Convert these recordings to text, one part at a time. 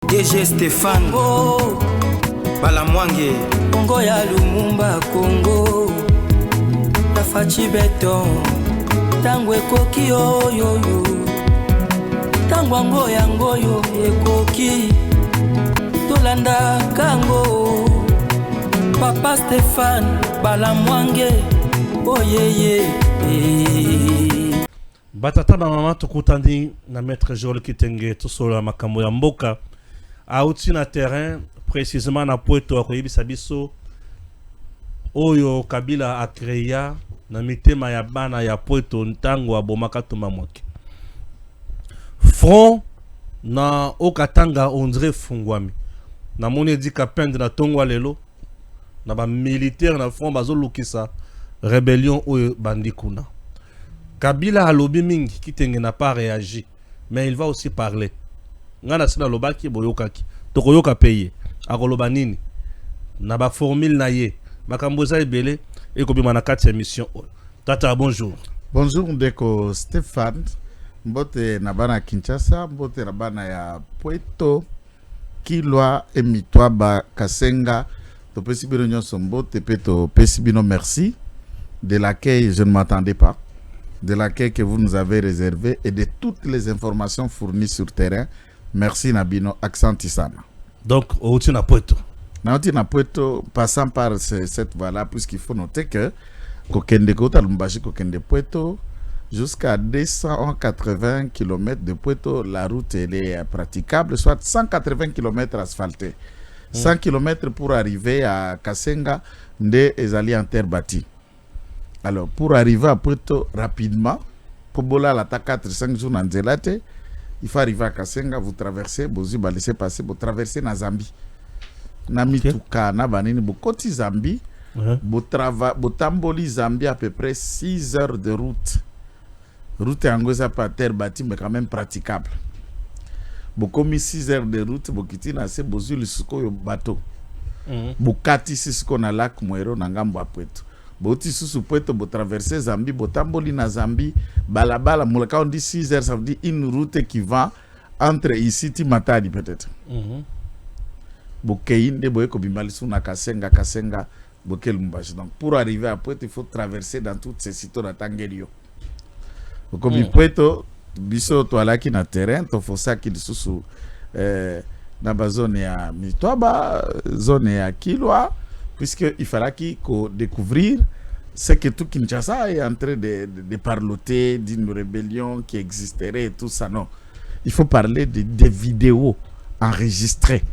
DG Stéphane Balamwange Congo ya Lumumba Congo Tafachi Beton Tango ekoki oyo Tango yangoyo ekoki Tolanda kango Papa Stéphane Balamwange Oyeye Batata na mama tukutandi na maître Joel Kitenge tosola makambo ya mboka auti na terrain précisément na Pweto akoyebisa biso oyo Kabila akreya na mitema ya bana ya Pweto ntango abomaka tuma mwaki front na okatanga ondre fungwami na moni di kapende na tongwa lelo na ba militaire na front bazolukisa rébellion oyo bandikuna Kabila a lobby mingi Kitenge n'a pas réagi, mais il va aussi parler. Ngana sina lobaki boyokaki, tokoyoka paye. Akoloba nini? Na ba formule na ye. Makamboza ebele et kobima na 4 émission. Tata bonjour. Bonjour ndeko Stéphane. Mbote na bana Kinshasa, mbote na bana ya Pweto, Kilwa emitwa ba Kasenga. To pesibino nyonso mbote peto pesibino merci de laquelle je ne m'attendais pas. De laquelle que vous nous avez réservé et de toutes les informations fournies sur terrain. Merci Nabino, accent Tissana. Donc, au na Pweto. Na Pweto, passant par cette voie-là, puisqu'il faut noter que Kokende Kota Lumbashi Kokende Pweto, jusqu'à 280 km de Pweto, la route elle est praticable, soit 180 km asphaltés. 100 km pour arriver à Kasenga, de Ezali en terre bâtie. Alors, pour arriver à Pweto rapidement, pour Bola la 4-5 jours dans Nzelate, il faut arriver à Kasenga, vous traversez, vous laissez passer, vous traversez na Zambie. Namituka, na banini, vous côté Zambie, vous tamboli Zambie à peu près 6 heures de route. Route angoisa par terre bâtie, mais quand même praticable. Vous commis 6 heures de route, vous quittez na se, vous le suko bateau. Vous kati si suko na lac Mwero, na ngambo à Pweto. Boti sous Pweto, bo traverser Zambie, bo tamboli na Zambie, balabala, moulaka on dit 6 heures, ça veut dire une route qui va entre ici et Matadi peut-être. Bo keinde, bo eko bimbalisu na Kasenga, bo kelumbashi. Donc pour arriver à Pweto, il faut traverser dans toutes ces sites de Tangelio. Comme Pweto, biso to alaki na terrain, to fosa ki sous na ba zone ya Mitwaba, zone ya Kilwa. Puisqu'il fallait qu'il découvrir ce que tout Kinshasa est en train de parloter d'une rébellion qui existerait et tout ça. Non. Il faut parler des vidéos enregistrées.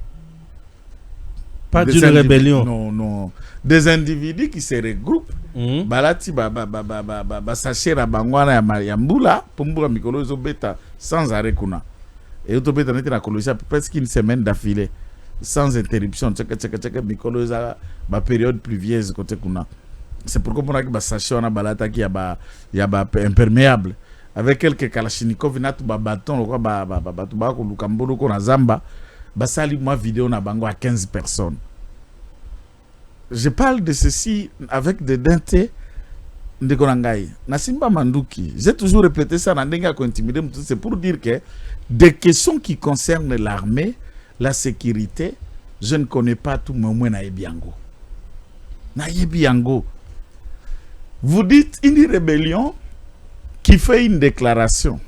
Pas d'une rébellion. Non. Des individus qui se regroupent. Balati sachera bangwana ya mbula pumbula mikolo zobeta sans arrêt kuna. Et autobeta neti na kolosia presque une semaine d'affilée. Sans interruption, mikolo za ba période pluvieuse côté kuna. C'est pourquoi on a que ba sachet on a balata qui ya ba imperméable avec quelques kalachnikov na tout ba bâton quoi ba ko lukambolo ko na zamba ba sali moi vidéo na bango à 15 personnes. Je parle de ceci avec des dentés de Konangai. Na Simba Manduki, j'ai toujours répété ça na ndenga ko intimider, c'est pour dire que des questions qui concernent l'armée, la sécurité, je ne connais pas tout mon moins Naïbiango. Naïbiango. Vous dites une rébellion qui fait une déclaration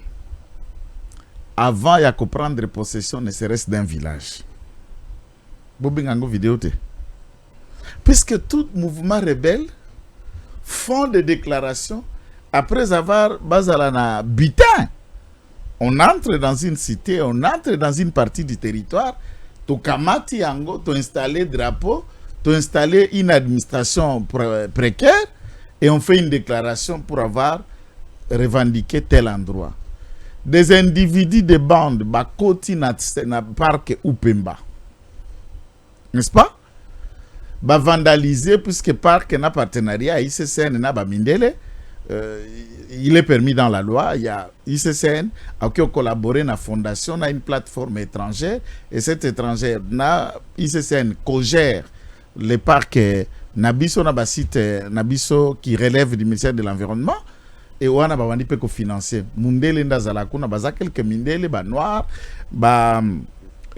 avant de prendre possession ne serait-ce d'un village. Bobingango vidéo. Puisque tout mouvement rebelle font des déclarations après avoir bazalana butin. On entre dans une cité, on entre dans une partie du territoire, tu kamati yango, tu installé drapeau, tu installé une administration précaire et on fait une déclaration pour avoir revendiqué tel endroit. Des individus de bandes, bakoti na parc Upemba. N'est-ce pas? Ba vandaliser puisque parc na partenariat ICCN na ba mindele. Il est permis dans la loi. Il y a ICCN qui a collaboré dans la fondation, dans une plateforme étrangère. Et cette étrangère, ICCN, co-gère les parcs Nabiso, site Nabiso qui relève du ministère de l'Environnement. Et on a bawandi peko financier. Mundele ndazala kuna baza quelques mindele ba noir ba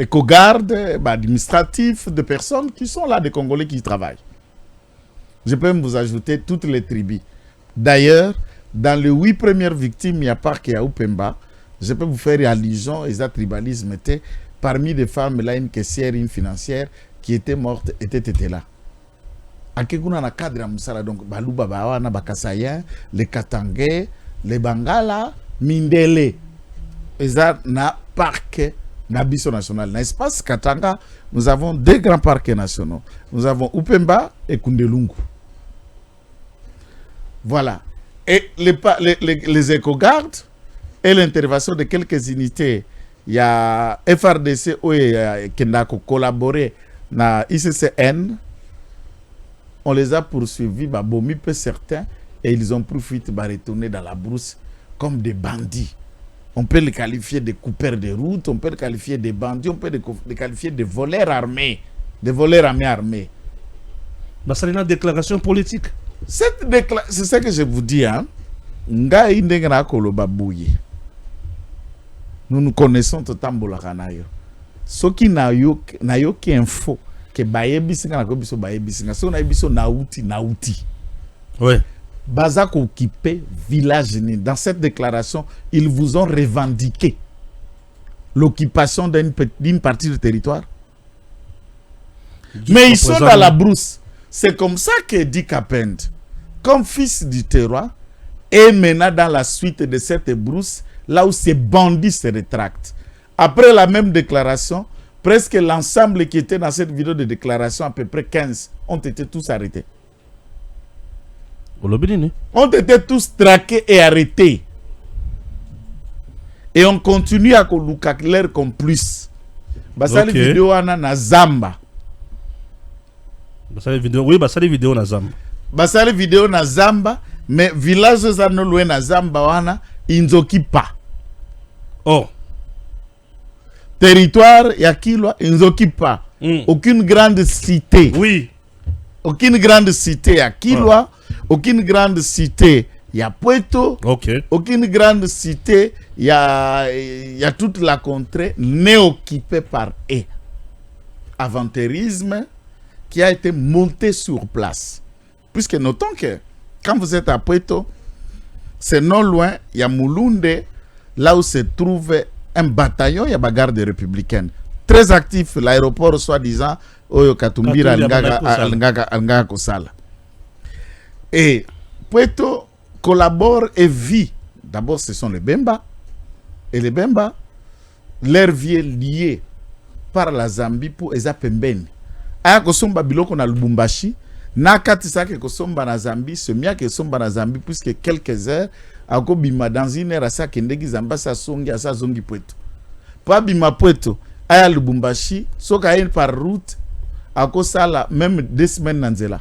éco-gardes, administratifs, de personnes qui sont là, des Congolais qui y travaillent. Je peux même vous ajouter toutes les tribus. D'ailleurs, dans les 8 premières victimes, il n'y a pas qu'il y a Upemba. Je peux vous faire allusion et ça tribalisme était parmi les femmes là, une caissière, une financière qui était morte, était là. Akekuna na cadre musala donc baluba bawana bakasayen, les Katangais, les Bangala, Mindele. Et ça na parc Nabiso national. Dans l'espace Katanga, nous avons 2 grands parcs nationaux. Nous avons Upemba et Kundelungu. Voilà. Et les éco-gardes et l'intervention de quelques unités, il y a FRDC qui a collaboré dans ICCN. On les a poursuivis, bomi peu certains, et ils ont profité de retourner dans la brousse comme des bandits. On peut les qualifier de coupeurs de route, on peut les qualifier de bandits, on peut les qualifier de voleurs armés. De voleurs armés. C'est une déclaration politique. C'est ce que je vous dis. Hein? Nous nous connaissons totalement. Ce qui n'a eu info que nauti. Oui. Bazak occupé village. Dans cette déclaration, ils vous ont revendiqué l'occupation d'une partie du territoire. Mais ils sont dans la brousse. C'est comme ça que dit Kapend, comme fils du terroir, et maintenant dans la suite de cette brousse, là où ces bandits se rétractent. Après la même déclaration, presque l'ensemble qui était dans cette vidéo de déclaration, à peu près 15, ont été tous arrêtés. Ont été tous traqués et arrêtés. Et on continue à leur complice. Basali vidéo na Zamba. Basali vidéo na Zamba. Basali vidéo na Zamba, mais village zano loin na Zamba wana inzoki pas. Oh. Territoire ya Kilwa inzoki pas. Aucune grande cité. Oui. Aucune grande cité à Kilwa, aucune grande cité il y a Puerto, aucune grande cité il y a toute la contrée n'est occupée par eux. Aventurisme qui a été monté sur place. Puisque notons que quand vous êtes à Puerto, c'est non loin, il y a Mulunde, là où se trouve un bataillon, il y a la garde républicaine. Très actif, l'aéroport soi-disant, Oyo Katumbira Alngaga Kosala. Et Puerto collabore et vit. D'abord, ce sont les Bemba. Et les Bemba, leur vie est liée par la Zambie pour Eza Pembeni. Aya Kosomba Biloko na Lubumbashi, Nakatisa ke Kosomba na Zambie, Semia ke Kosomba na Zambie, puisque quelques heures, Ako Bima dans une heure, Asa Kendegi Zamba, Sa Songi, Asa Zongi Puerto. Pas Bima Puerto, Aya Lubumbashi, Soka Yen par route, Ako Sala, même 2 semaines Nanzela.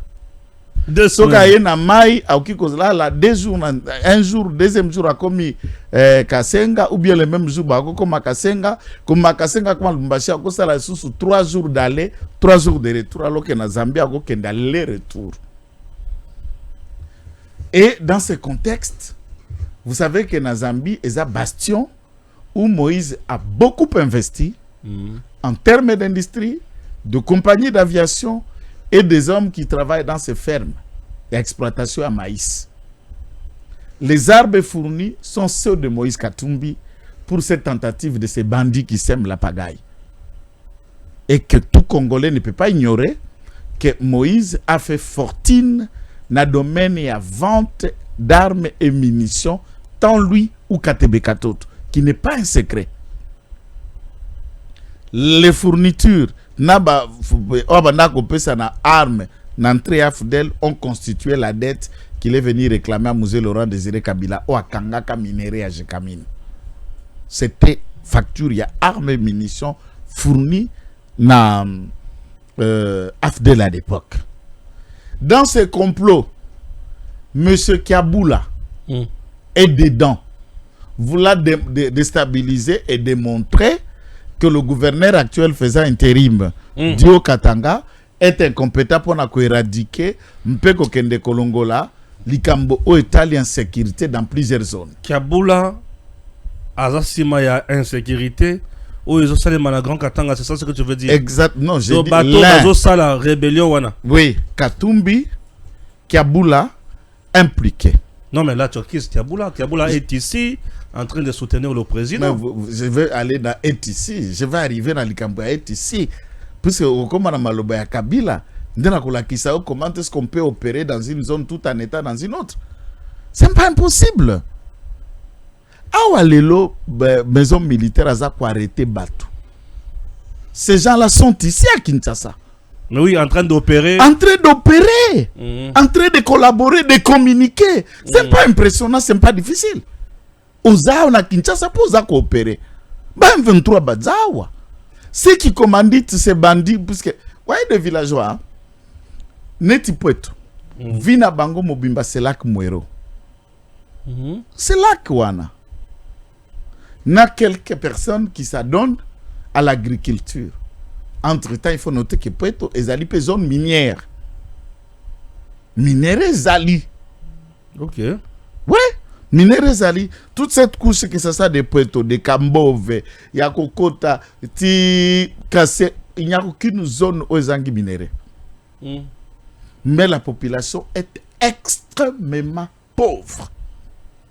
Soka Yen na Mai, Aoki Kozala, 2 jours, un jour, deuxième jour, Akomi Kasenga, ou bien le même jour, Ako Makasenga, comme Makasenga, comme Lubumbashi, Ako Sala, sous 3 jours d'aller, 3 jours de retour, alors que na Zambie, Ako Kenda aller-retour. Et dans ce contexte, vous savez que na Zambie est un bastion où Moïse a beaucoup investi en termes d'industrie, de compagnies d'aviation et des hommes qui travaillent dans ces fermes d'exploitation à maïs. Les arbres fournis sont ceux de Moïse Katumbi pour cette tentative de ces bandits qui sèment la pagaille. Et que tout Congolais ne peut pas ignorer que Moïse a fait fortune dans le domaine et à vente d'armes et munitions, tant lui ou Katebe Katoto, qui n'est pas un secret. Les fournitures armes ont constitué la dette qu'il est venu réclamer à Musée Laurent Désiré Kabila ou à Kangaka Minéré à Jekamine. C'était facture, il y a armes et munitions fournies dans AFDEL à l'époque. Dans ce complot, M. Kaboula est dedans, voulant déstabiliser et démontrer que le gouverneur actuel faisant intérim, Dio Katanga, est incompétent pour éradiquer Mpeko Kende Kolongola, Likambo o Italien sécurité dans plusieurs zones. Kaboula, Azasima ya insécurité, Oh, ils ont salé la Grand Katanga, c'est ça ce que tu veux dire? Exact. Non, j'ai Le dit bateau, l'un. ils ont salé la rébellion, wana. Oui, Katumbi, Kiaboula, impliqué. Non, mais là, Turquie, c'est Kiaboula. Kiaboula est ici, en train de soutenir le président. Je vais aller dans ici. Je vais arriver dans l'Ikambo ici. Puisque, comme on a maloba ya Kabila, comment est-ce qu'on peut opérer dans une zone tout en état dans une autre? C'est pas impossible. Awa lelo, maison militaire, a quoi arrêter Batou. Ces gens-là sont ici à Kinshasa. Mais oui, en train d'opérer. En train d'opérer. En train de collaborer, de communiquer. C'est pas impressionnant, c'est pas difficile. Oza, on a Kinshasa pour coopérer. Ben 23 Bazawa. Ceux qui commandent ces bandits, puisque, voyez des villageois, hein? Neti Pueto, Vina Bango Mobimba, c'est là que Mouero. C'est là que Wana. N'a quelques personnes qui s'adonnent à l'agriculture. Entre-temps, il faut noter que Pueto est une zone minière. Minéré Zali. Ok. Ouais. Minéré Zali. Toute cette couche que ça de Pueto, de Kambove, Yakokota, Ti Kassé, il n'y a aucune zone où ils ont minéré. Mais la population est extrêmement pauvre.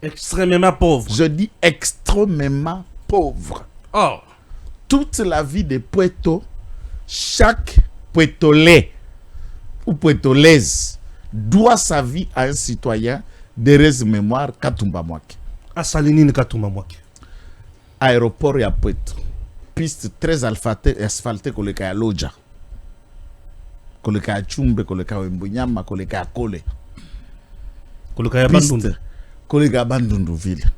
Extrêmement pauvre. Je dis extrêmement pauvre. Oh. Toute la vie de Pueto, chaque Puetolais ou Puetolaise doit sa vie à un citoyen de mémoire Katumba Mwake. À Salinine Katumba Mwake. Aéroport à Pueto. Piste très asphaltée que le cas à Loja. Que le cas à Chumbe, que le cas à Mbunyama, que le cas à Kole. Que le cas à Bandundu. Que le cas à Bandunduville.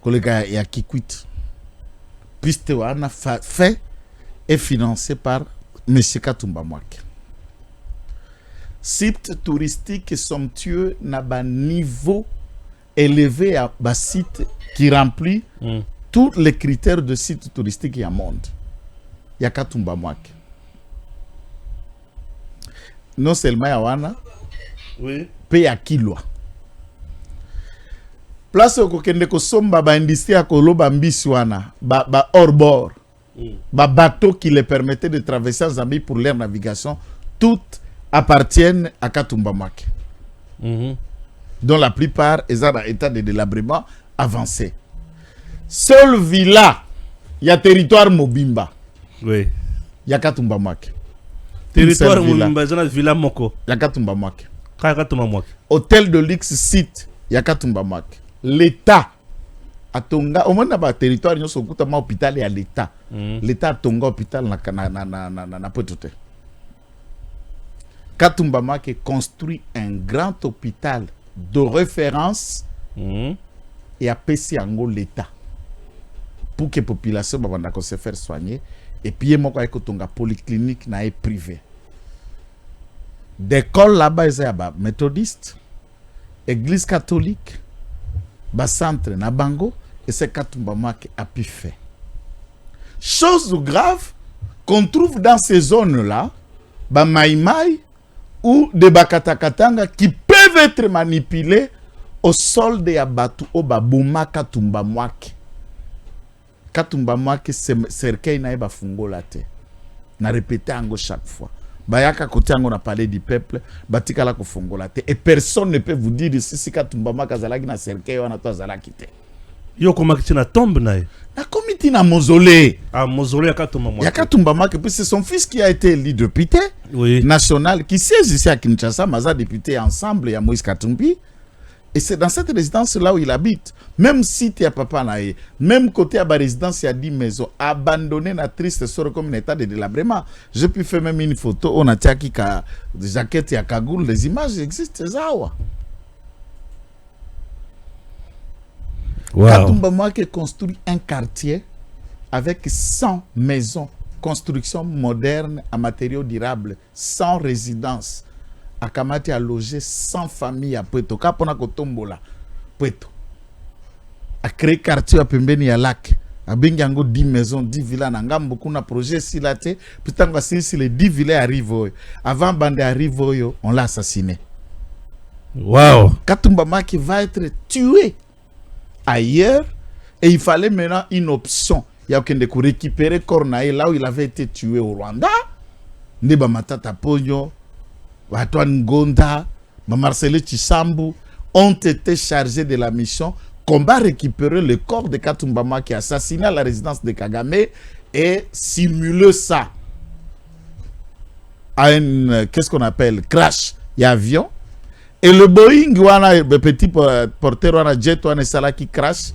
Que le cas à Kikwit. Piste wana fait et financé par M. Katumba Mwake. Site touristique somptueux n'a pas niveau élevé à bas site qui remplit tous les critères de site touristique au monde. Il y a Katumba Mwake. Non seulement Yawana, oui, paye à Kilwa. Place au kokende ko somba ba industrie à koloba mbisi wana ba hors bord. Ba bateau qui les permettait de traverser en Zambie pour leur navigation, toutes appartiennent à Katumba Mwake. Dont la plupart sont dans état de délabrement avancé. Seule villa, il y a territoire Mobimba. Oui. Il y a Katumba Mwake. Territoire Mobimba, il y a villa Moko. Il y a Katumba Mwake. Katumba Mwake. Hôtel de luxe site, il y a Katumba Mwake. L'État a Tonga, au moins dans le territoire, il y a un hôpital et à l'État. L'État a Tonga hôpital na Potote. Katumba Mwake construit un grand hôpital de référence et a PC en l'État pour que la population se faire soigner. Et puis, il y a une polyclinique privée. D'école là-bas, il y a méthodiste, église catholique, centre na Bango, et c'est Katumba Mwake a pu faire. Chose grave qu'on trouve dans ces zones-là, Maïmaï ou des Bakatakatanga qui peuvent être manipulés au sol de Yabatu ou Babouma Katumba Mwake. Katumba Mwake cercueil na eba fungo la te. Na répété ango chaque fois. Bayaka côté ango na parlé du peuple, batika la ko fungo la te. Et personne ne peut vous dire si Katumba Mwake azalaki na cercueil wana to azalaki te. Yo komaki na tombe na ye. Na komiti na mausolée. Ah, mausolée ya Katumba Mwake. Ya Katumba Mwake, puis c'est son fils qui a été élu député national, qui siège ici à Kinshasa, Maza député ensemble, il y a Moïse Katumbi. Et c'est dans cette résidence-là où il habite. Même si tu as papa naïe, même côté à la résidence, il y a 10 maisons, abandonnées, na triste sort comme un état de délabrement. Je peux faire même une photo, on a tiaki ka jaquette et kagoul, les images existent, ça. Wow. Katumba Mwake construit un quartier avec 100 maisons, construction moderne à matériaux durables, 100 résidences. Akamati a logé 100 familles à Pueto. Kapona Kotombola, Pueto. A créé quartier à Pembeni à Lac. A Bengango 10 maisons, 10 villas. Nangam beaucoup na projet si la te. Putain, si les 10 villas arrivent. Avant Bande arrive, on l'a assassiné. Wow. Katumba Mwake va être tué ailleurs. Et il fallait maintenant une option. Il y a aucun de récupérer Cornaé là où il avait été tué au Rwanda. Neba Matata Pogno, Antoine Ngonda, Marcelo Chisambu ont été chargés de la mission combat récupérer le corps de Katumbama qui a assassiné à la résidence de Kagame et simuler ça à un, qu'est-ce qu'on appelle, crash, il y a avion. Et le Boeing, le petit porteur, jet, qui crash,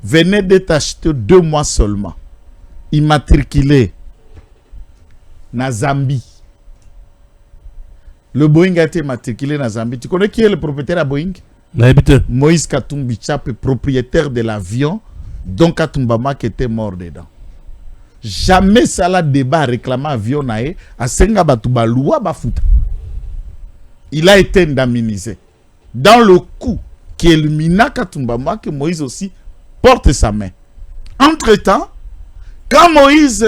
venait d'être acheté 2 mois seulement. Immatriculé na Zambie. Le Boeing a été immatriculé na Zambie. Tu connais qui est le propriétaire à Boeing? Moïse Katumbi Tchap, propriétaire de l'avion dont Katumbama qui était mort dedans. Jamais ça l'a débat réclamant avion nae à Senga Batuba Loua Bafuta. Il a été indemnisé. Dans le coup qui élimina Katumbama, que Moïse aussi porte sa main. Entre-temps, quand Moïse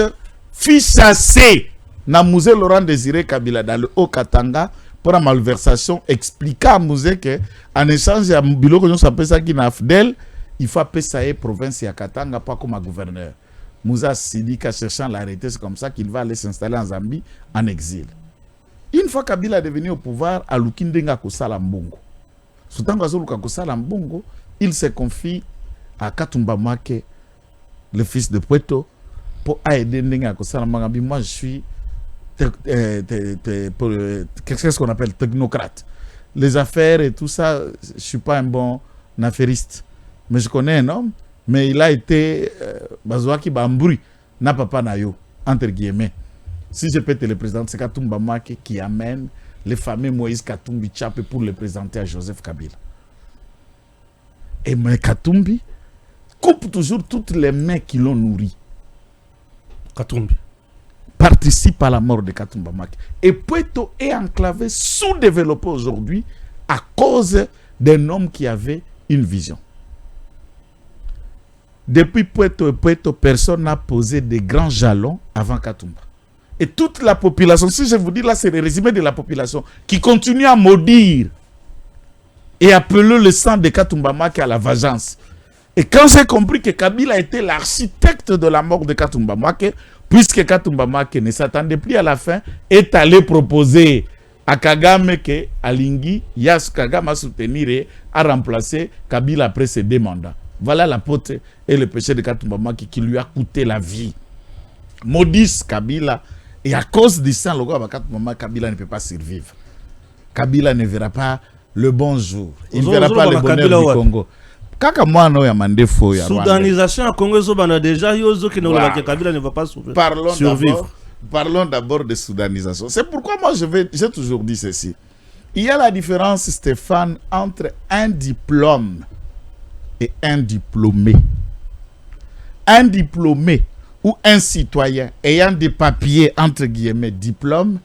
fit chasser Namouze Laurent Désiré Kabila dans le Haut-Katanga pour la malversation, expliqua à Mouzé que en échange à Bilo que nous s'appelle ça qui n'a fidèle, il faut appeler ça province à Katanga pas comme un gouverneur. Moussa Sidika cherchant l'arrêter, c'est comme ça qu'il va aller s'installer en Zambie en exil. Une fois Kabila est devenu au pouvoir, à Lukindenga Kosala Mbongo. Soutan Gazoluka Kosala Mbongo, il se confie à Katumba Make, le fils de Puerto, pour aider Ndenga Kosala Mbongo. Moi, je suis qu'est-ce qu'on appelle technocrate. Les affaires et tout ça, je ne suis pas un bon affairiste. Mais je connais un homme, mais il a été Bazouaki Bambouri, n'a papa Nayo, entre guillemets. Si je peux te le présenter, c'est Katumba Make qui amène les fameux Moïse Katumbi Tchapé pour le présenter à Joseph Kabila. Et mais Katumbi coupe toujours toutes les mains qui l'ont nourri. Katumbi participe à la mort de Katumba Make. Et Puerto est enclavé, sous-développé aujourd'hui à cause d'un homme qui avait une vision. Depuis Puerto, personne n'a posé de grands jalons avant Katumba. Et toute la population, si je vous dis là, c'est le résumé de la population qui continue à maudire et appeler le sang de Katumba Make à la vengeance. Et quand j'ai compris que Kabila était l'architecte de la mort de Katumba Make, puisque Katumba Make ne s'attendait plus à la fin, est allé proposer à Kagame que Alingi, Yas Kagame a soutenir et a remplacé Kabila après ses 2 mandats. Voilà la faute et le péché de Katumba Make qui lui a coûté la vie. Maudisse Kabila. Et à cause de ça, Kabila ne peut pas survivre. Kabila ne verra pas le bon jour. Il ne verra pas le bonheur du Congo. Soudanisation à Congo déjà Kabila ne va pas survivre. Parlons d'abord de soudanisation. C'est pourquoi moi j'ai toujours dit ceci. Il y a la différence, Stéphane, entre un diplôme et un diplômé. Un diplômé ou un citoyen ayant des papiers entre guillemets diplôme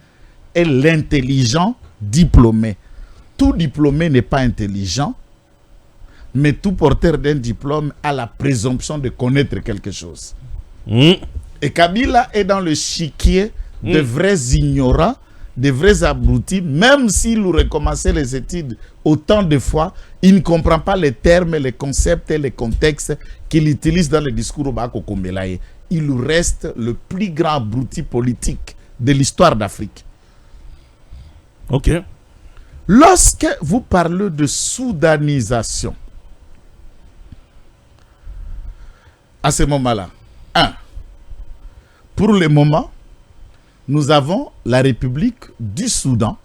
est l'intelligent diplômé. Tout diplômé n'est pas intelligent. Mais tout porteur d'un diplôme a la présomption de connaître quelque chose. Et Kabila est dans le chiquier de vrais ignorants, de vrais abrutis. Même s'il recommençait les études autant de fois, il ne comprend pas les termes, les concepts et les contextes qu'il utilise dans le discours au Bako Kombelaye. Il reste le plus grand abruti politique de l'histoire d'Afrique. Ok. Lorsque vous parlez de soudanisation, à ce moment-là, pour le moment, nous avons la République du Soudan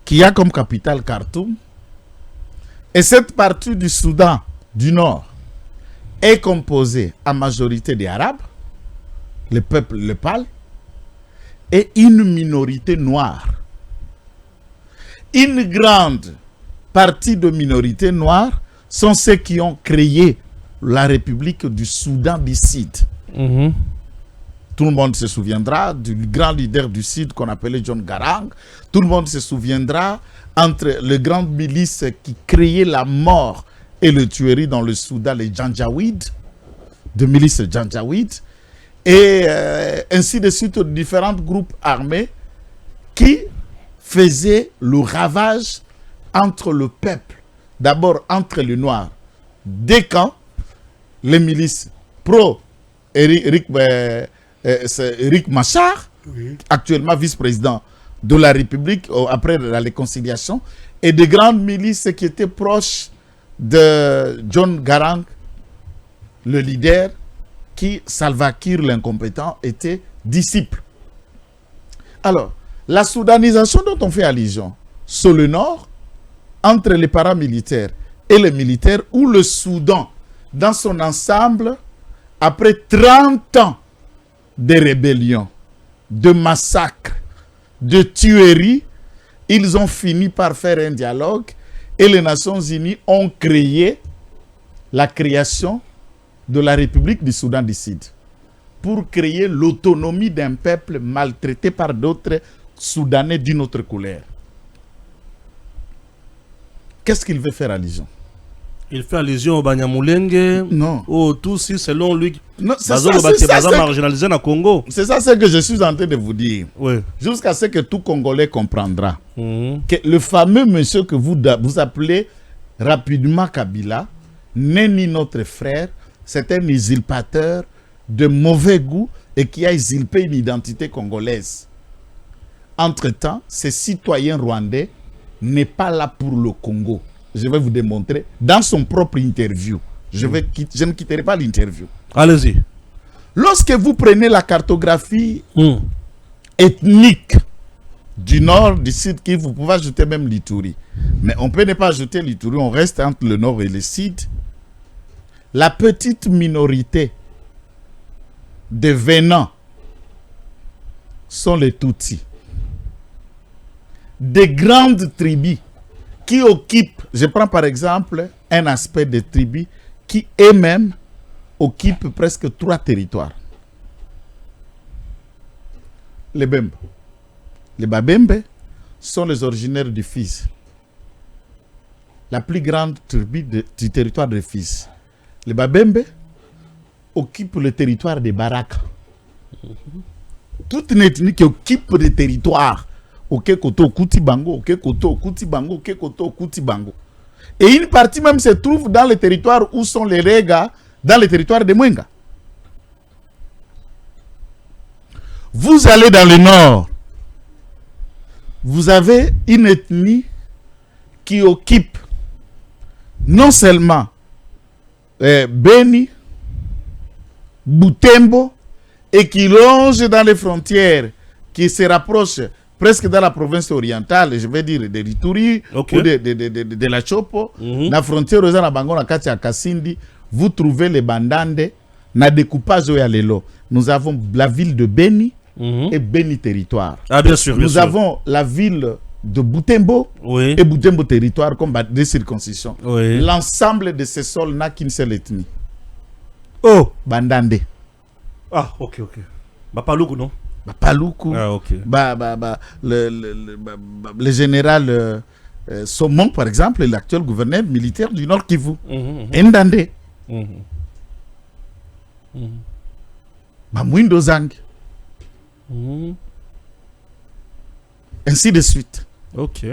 qui a comme capitale Khartoum. Et cette partie du Soudan du Nord est composée en majorité des Arabes, le peuple Lepal, et une minorité noire. Une grande partie de minorités noires sont ceux qui ont créé la République du Soudan du Sud. Tout le monde se souviendra du grand leader du Sud qu'on appelait John Garang. Tout le monde se souviendra entre les grandes milices qui créaient la mort et le tuerie dans le Soudan, les Janjaweed, de milices Janjaweed, et ainsi de suite, différents groupes armés qui faisaient le ravage entre le peuple, d'abord entre les Noirs. Dès quand les milices pro Eric Machar, actuellement vice-président de la République après la réconciliation, et de grandes milices qui étaient proches de John Garang, le leader, qui, Salva Kiir l'incompétent, était disciple. Alors, la soudanisation dont on fait allusion sur le nord, entre les paramilitaires et les militaires, où le Soudan, dans son ensemble, après 30 ans de rébellion, de massacres, de tueries, ils ont fini par faire un dialogue et les Nations Unies ont créé la création de la République du Soudan du Sud pour créer l'autonomie d'un peuple maltraité par d'autres Soudanais d'une autre couleur. Qu'est-ce qu'il veut faire allusion? Il fait allusion au Banyamulenge. Non. Au Tutsi, selon lui. Non, c'est marginalisé dans le Congo. C'est ça ce que je suis en train de vous dire. Oui. Jusqu'à ce que tout Congolais comprendra. Mhm. Que le fameux monsieur que vous appelez rapidement Kabila n'est ni notre frère, c'est un usurpateur de mauvais goût et qui a usurpé une identité congolaise. Entre-temps, ce citoyen rwandais n'est pas là pour le Congo. Je vais vous démontrer dans son propre interview. Je ne quitterai pas l'interview. Allez-y. Lorsque vous prenez la cartographie ethnique du nord, du sud, vous pouvez ajouter même l'Ituri. Mais on peut ne pas ajouter l'Ituri, on reste entre le nord et le sud. La petite minorité de venants sont les Tutsis. Des grandes tribus qui occupent, je prends par exemple un aspect des tribus qui eux-mêmes occupent presque 3 territoires. Les Bembe. Les Babembe sont les originaires du Fils. La plus grande tribu du territoire de Fils. Les Babembe occupent le territoire des Baraka. Toute une ethnie qui occupe des territoires. Okekoto Kutibango, Okekoto Kutibango, Okekoto Kutibango. Et une partie même se trouve dans les territoires où sont les Rega, dans les territoires de Mwenga. Vous allez dans le nord, vous avez une ethnie qui occupe non seulement Beni, Butembo, et qui longe dans les frontières, qui se rapproche presque dans la province orientale, je vais dire de l'Ituri, okay, ou de la Chopo, la frontière aux Bango, na Katia Kasindi, vous trouvez les Bandande, na découpage au Yalelo. Nous avons la ville de Beni et Beni territoire. Ah, bien sûr, bien Nous sûr. avons la ville de Butembo et Butembo territoire comme des circoncisions. Oui. L'ensemble de ces sols n'a qu'une seule ethnie. Oh, Bandande. ah, ok. Bapaloukou, non? Paloukou, ah, ok. Le général Somon, par exemple, l'actuel gouverneur militaire du Nord Kivu. Ndande. Mouindo Zang. Ainsi de suite. Ok.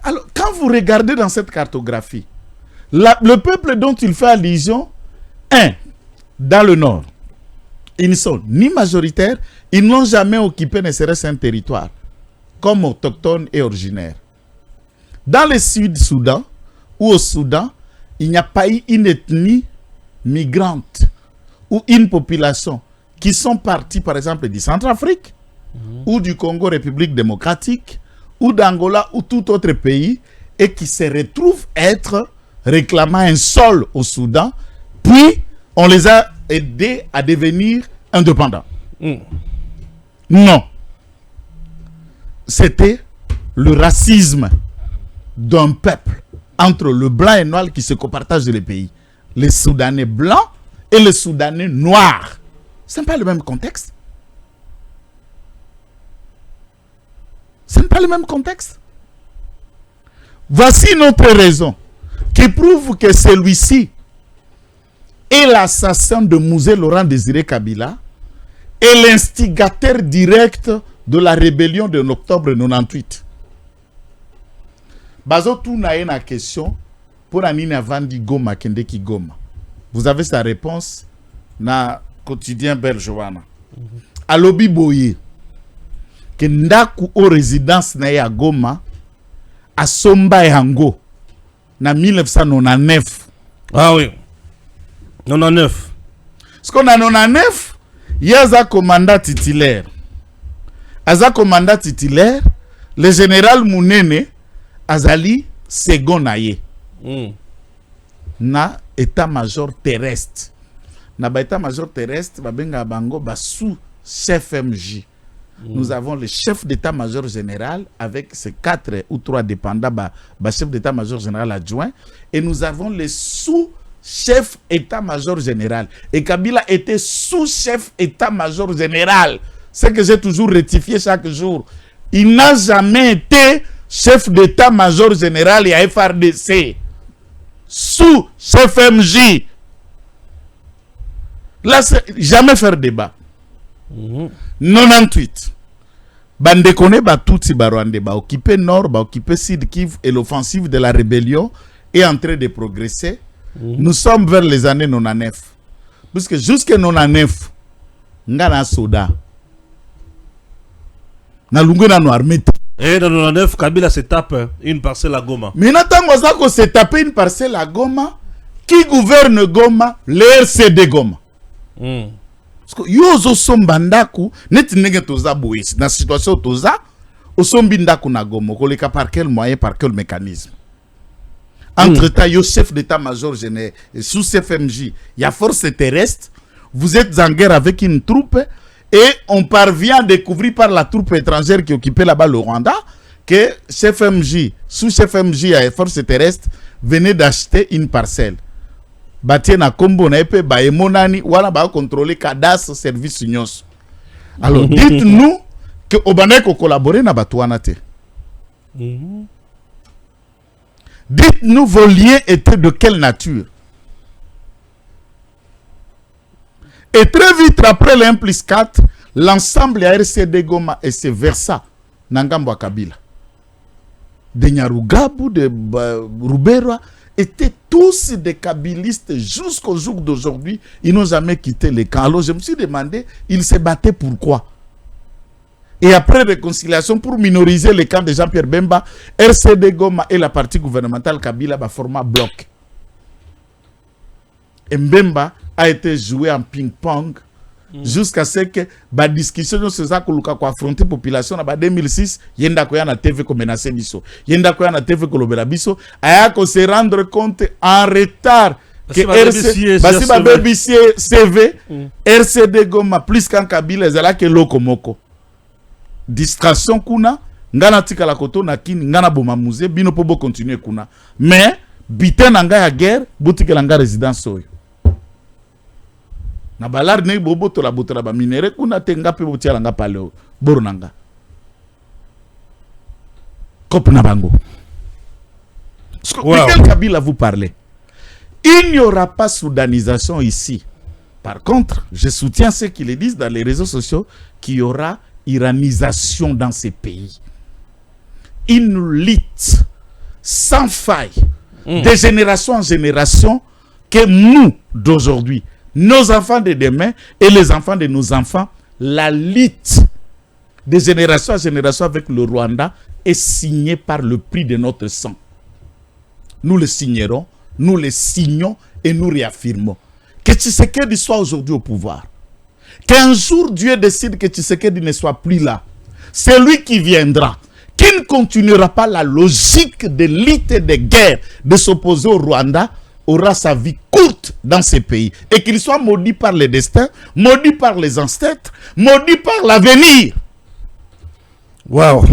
Alors, quand vous regardez dans cette cartographie, le peuple dont il fait allusion, dans le Nord, ils ne sont ni majoritaires, ils n'ont jamais occupé ne serait-ce un territoire, comme autochtones et originaires. Dans le Sud-Soudan, ou au Soudan, il n'y a pas eu une ethnie migrante, ou une population qui sont partis, par exemple, du Centrafrique, ou du Congo République démocratique, ou d'Angola, ou tout autre pays, et qui se retrouvent être réclamant un sol au Soudan, puis on les a aidés à devenir indépendants. Non. C'était le racisme d'un peuple entre le blanc et le noir qui se copartagent les pays. Les Soudanais blancs et les Soudanais noirs. Ce n'est pas le même contexte. Ce n'est pas le même contexte. Voici notre raison qui prouve que celui-ci est l'assassin de Mouzé Laurent Désiré Kabila et l'instigateur direct de la rébellion de octobre 98. Bazo Touna a une question pour Anine Avandi Goma Kendeki Goma. Vous avez sa réponse na quotidien belge wana. Alobi boye que ndaku o résidence na ya Goma asomba yango na 1999. Ah oui. 99. Parce qu'on a 99, yaza commandant titulaire. Aza commandant titulaire, le général Mounene azali second na ye. Na état-major terrestre. Na ba état-major terrestre babenga bango ba sous-chef MJ. Nous avons le chef d'état-major général avec ses 4 ou 3 dépendants, chef d'état-major général adjoint, et nous avons le sous-chef état-major général. Et Kabila était sous-chef état-major général. C'est que j'ai toujours rectifié chaque jour. Il n'a jamais été chef d'état-major général et à FRDC. Sous-chef MJ. Là, c'est jamais faire débat. 98. Bande kone ba tutsi barwande ba occupé nord, ba occupé sud Kivu et l'offensive de la rébellion est en train de progresser. Nous sommes vers les années 99. Puisque jusqu'à 99, ngana soda. Na lungena no armée. Et dans 99, Kabila se tape une parcelle à Goma. Mais n'attends ça qu'on se tape une parcelle à Goma. Qui gouverne Goma? Le RCD Goma. Parce que yo zo sombandaku net nenge toza boye na situation toza osombindaku na Goma koleka par quel moyen, par quel mécanisme. Entre temps yo chef d'état-major général sous CFMJ, il y a force terrestre, vous êtes en guerre avec une troupe et on parvient à découvrir par la troupe étrangère qui occupait là-bas le Rwanda que CFMJ, sous CFMJ et force terrestre venait d'acheter une parcelle. Batie na kombo na epe ba emonani wala ba contrôler cadastre service nyos. Alors dites-nous que obane ko collaborer na batouana te. Dites-nous vos liens étaient de quelle nature. Et très vite après le 1+4, l'ensemble ya RCD Goma et se versa nangambo Kabila. De Nyarugabu, de Rubera étaient tous des kabylistes jusqu'au jour d'aujourd'hui. Ils n'ont jamais quitté les camps. Alors je me suis demandé, ils se battaient pourquoi? Et après réconciliation, pour minoriser les camps de Jean-Pierre Bemba, RCD Goma et la partie gouvernementale Kabila va former bloc. Et Mbemba a été joué en ping-pong jusqu'à ce que la discussion sur ça qu'on a affronté la population en 2006, yenda koya na TV ko menacer biso, yenda koya na TV ko lobela biso, aya ko se rendre compte en retard que RCD CV RCD Goma plus qu'en Kabila ezala ke lokomoko. Distraction kuna ngana tika la koto na kini ngana boma musée bino pobo continuer kuna. Mais biten nga ya guerre boutique la nga résidence oyo. Na balar ne bobo to la botora ba minere kuna tenga pe botia la nga paleo borunanga. Kop na bango. De quel Kabila vous parlez? Il n'y aura pas soudanisation ici. Par contre, je soutiens ceux qui le disent dans les réseaux sociaux qu'il y aura iranisation dans ces pays. Une lutte sans faille, de génération en génération, que nous d'aujourd'hui, nos enfants de demain et les enfants de nos enfants, la lutte de génération en génération avec le Rwanda est signée par le prix de notre sang. Nous le signerons, nous le signons et nous réaffirmons que Tshisekedi soit aujourd'hui au pouvoir. Qu'un jour Dieu décide que Tshisekedi ne soit plus là. C'est lui qui viendra, qui ne continuera pas la logique de lutte et de guerre, de s'opposer au Rwanda, aura sa vie courte dans ces pays. Et qu'il soit maudit par le destin, maudit par les ancêtres, maudit par l'avenir. Wow.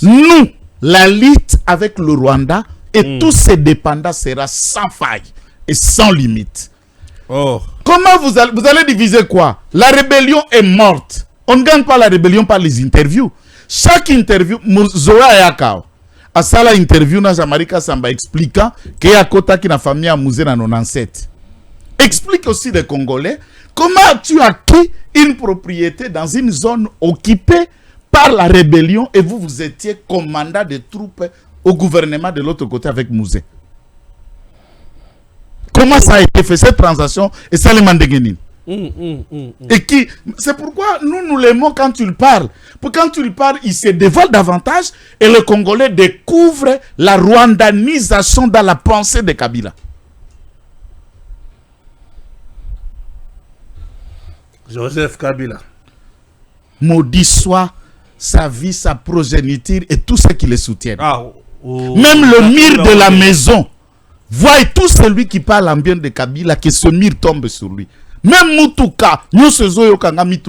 Nous, la lutte avec le Rwanda et tous ses dépendants sera sans faille et sans limite. Oh. Comment vous allez diviser quoi? La rébellion est morte. On ne gagne pas la rébellion par les interviews. Chaque interview, Zoya Yakao, à ça la interview na Jamarika Samba expliquant qu'il y a Kota qui n'a famille à Mouzé dans 97. Explique aussi des Congolais comment as-tu acquis une propriété dans une zone occupée par la rébellion et vous étiez commandant de troupes au gouvernement de l'autre côté avec Mouzé. Comment ça a été fait, cette transaction, et ça les mandéguénines. Et qui, c'est pourquoi nous l'aimons quand tu le parles. Quand tu le parles, il se dévoile davantage et le Congolais découvre la rwandanisation dans la pensée de Kabila. Joseph Kabila. Maudit soit sa vie, sa progéniture et tout ce qui les soutiennent. Même le mire de la maison. Voyez tout celui qui parle en bien de Kabila, que ce mire tombe sur lui. Même Mutuka, nous sommes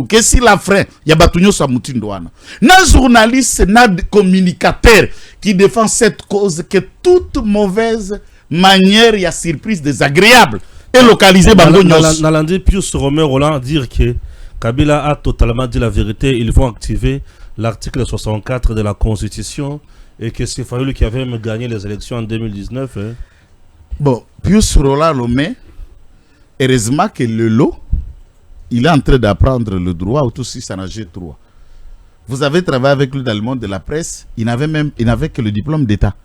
que si la frère, il y a batunyo sa mutindouana. Na journaliste, na communicateur qui défend cette cause, que toute mauvaise manière, il y a surprise désagréable et localisé Bango Nyos. Nalandi Pius Romain Roland dire que Kabila a totalement dit la vérité. Ils vont activer l'article 64 de la Constitution et que c'est Fayoulou qui avait même gagné les élections en 2019. Hein. Bon, Pius Roland Lomé, heureusement que le lot, il est en train d'apprendre le droit, ou tout si ça n'a jamais droit. Vous avez travaillé avec lui dans le monde de la presse, il n'avait que le diplôme d'État.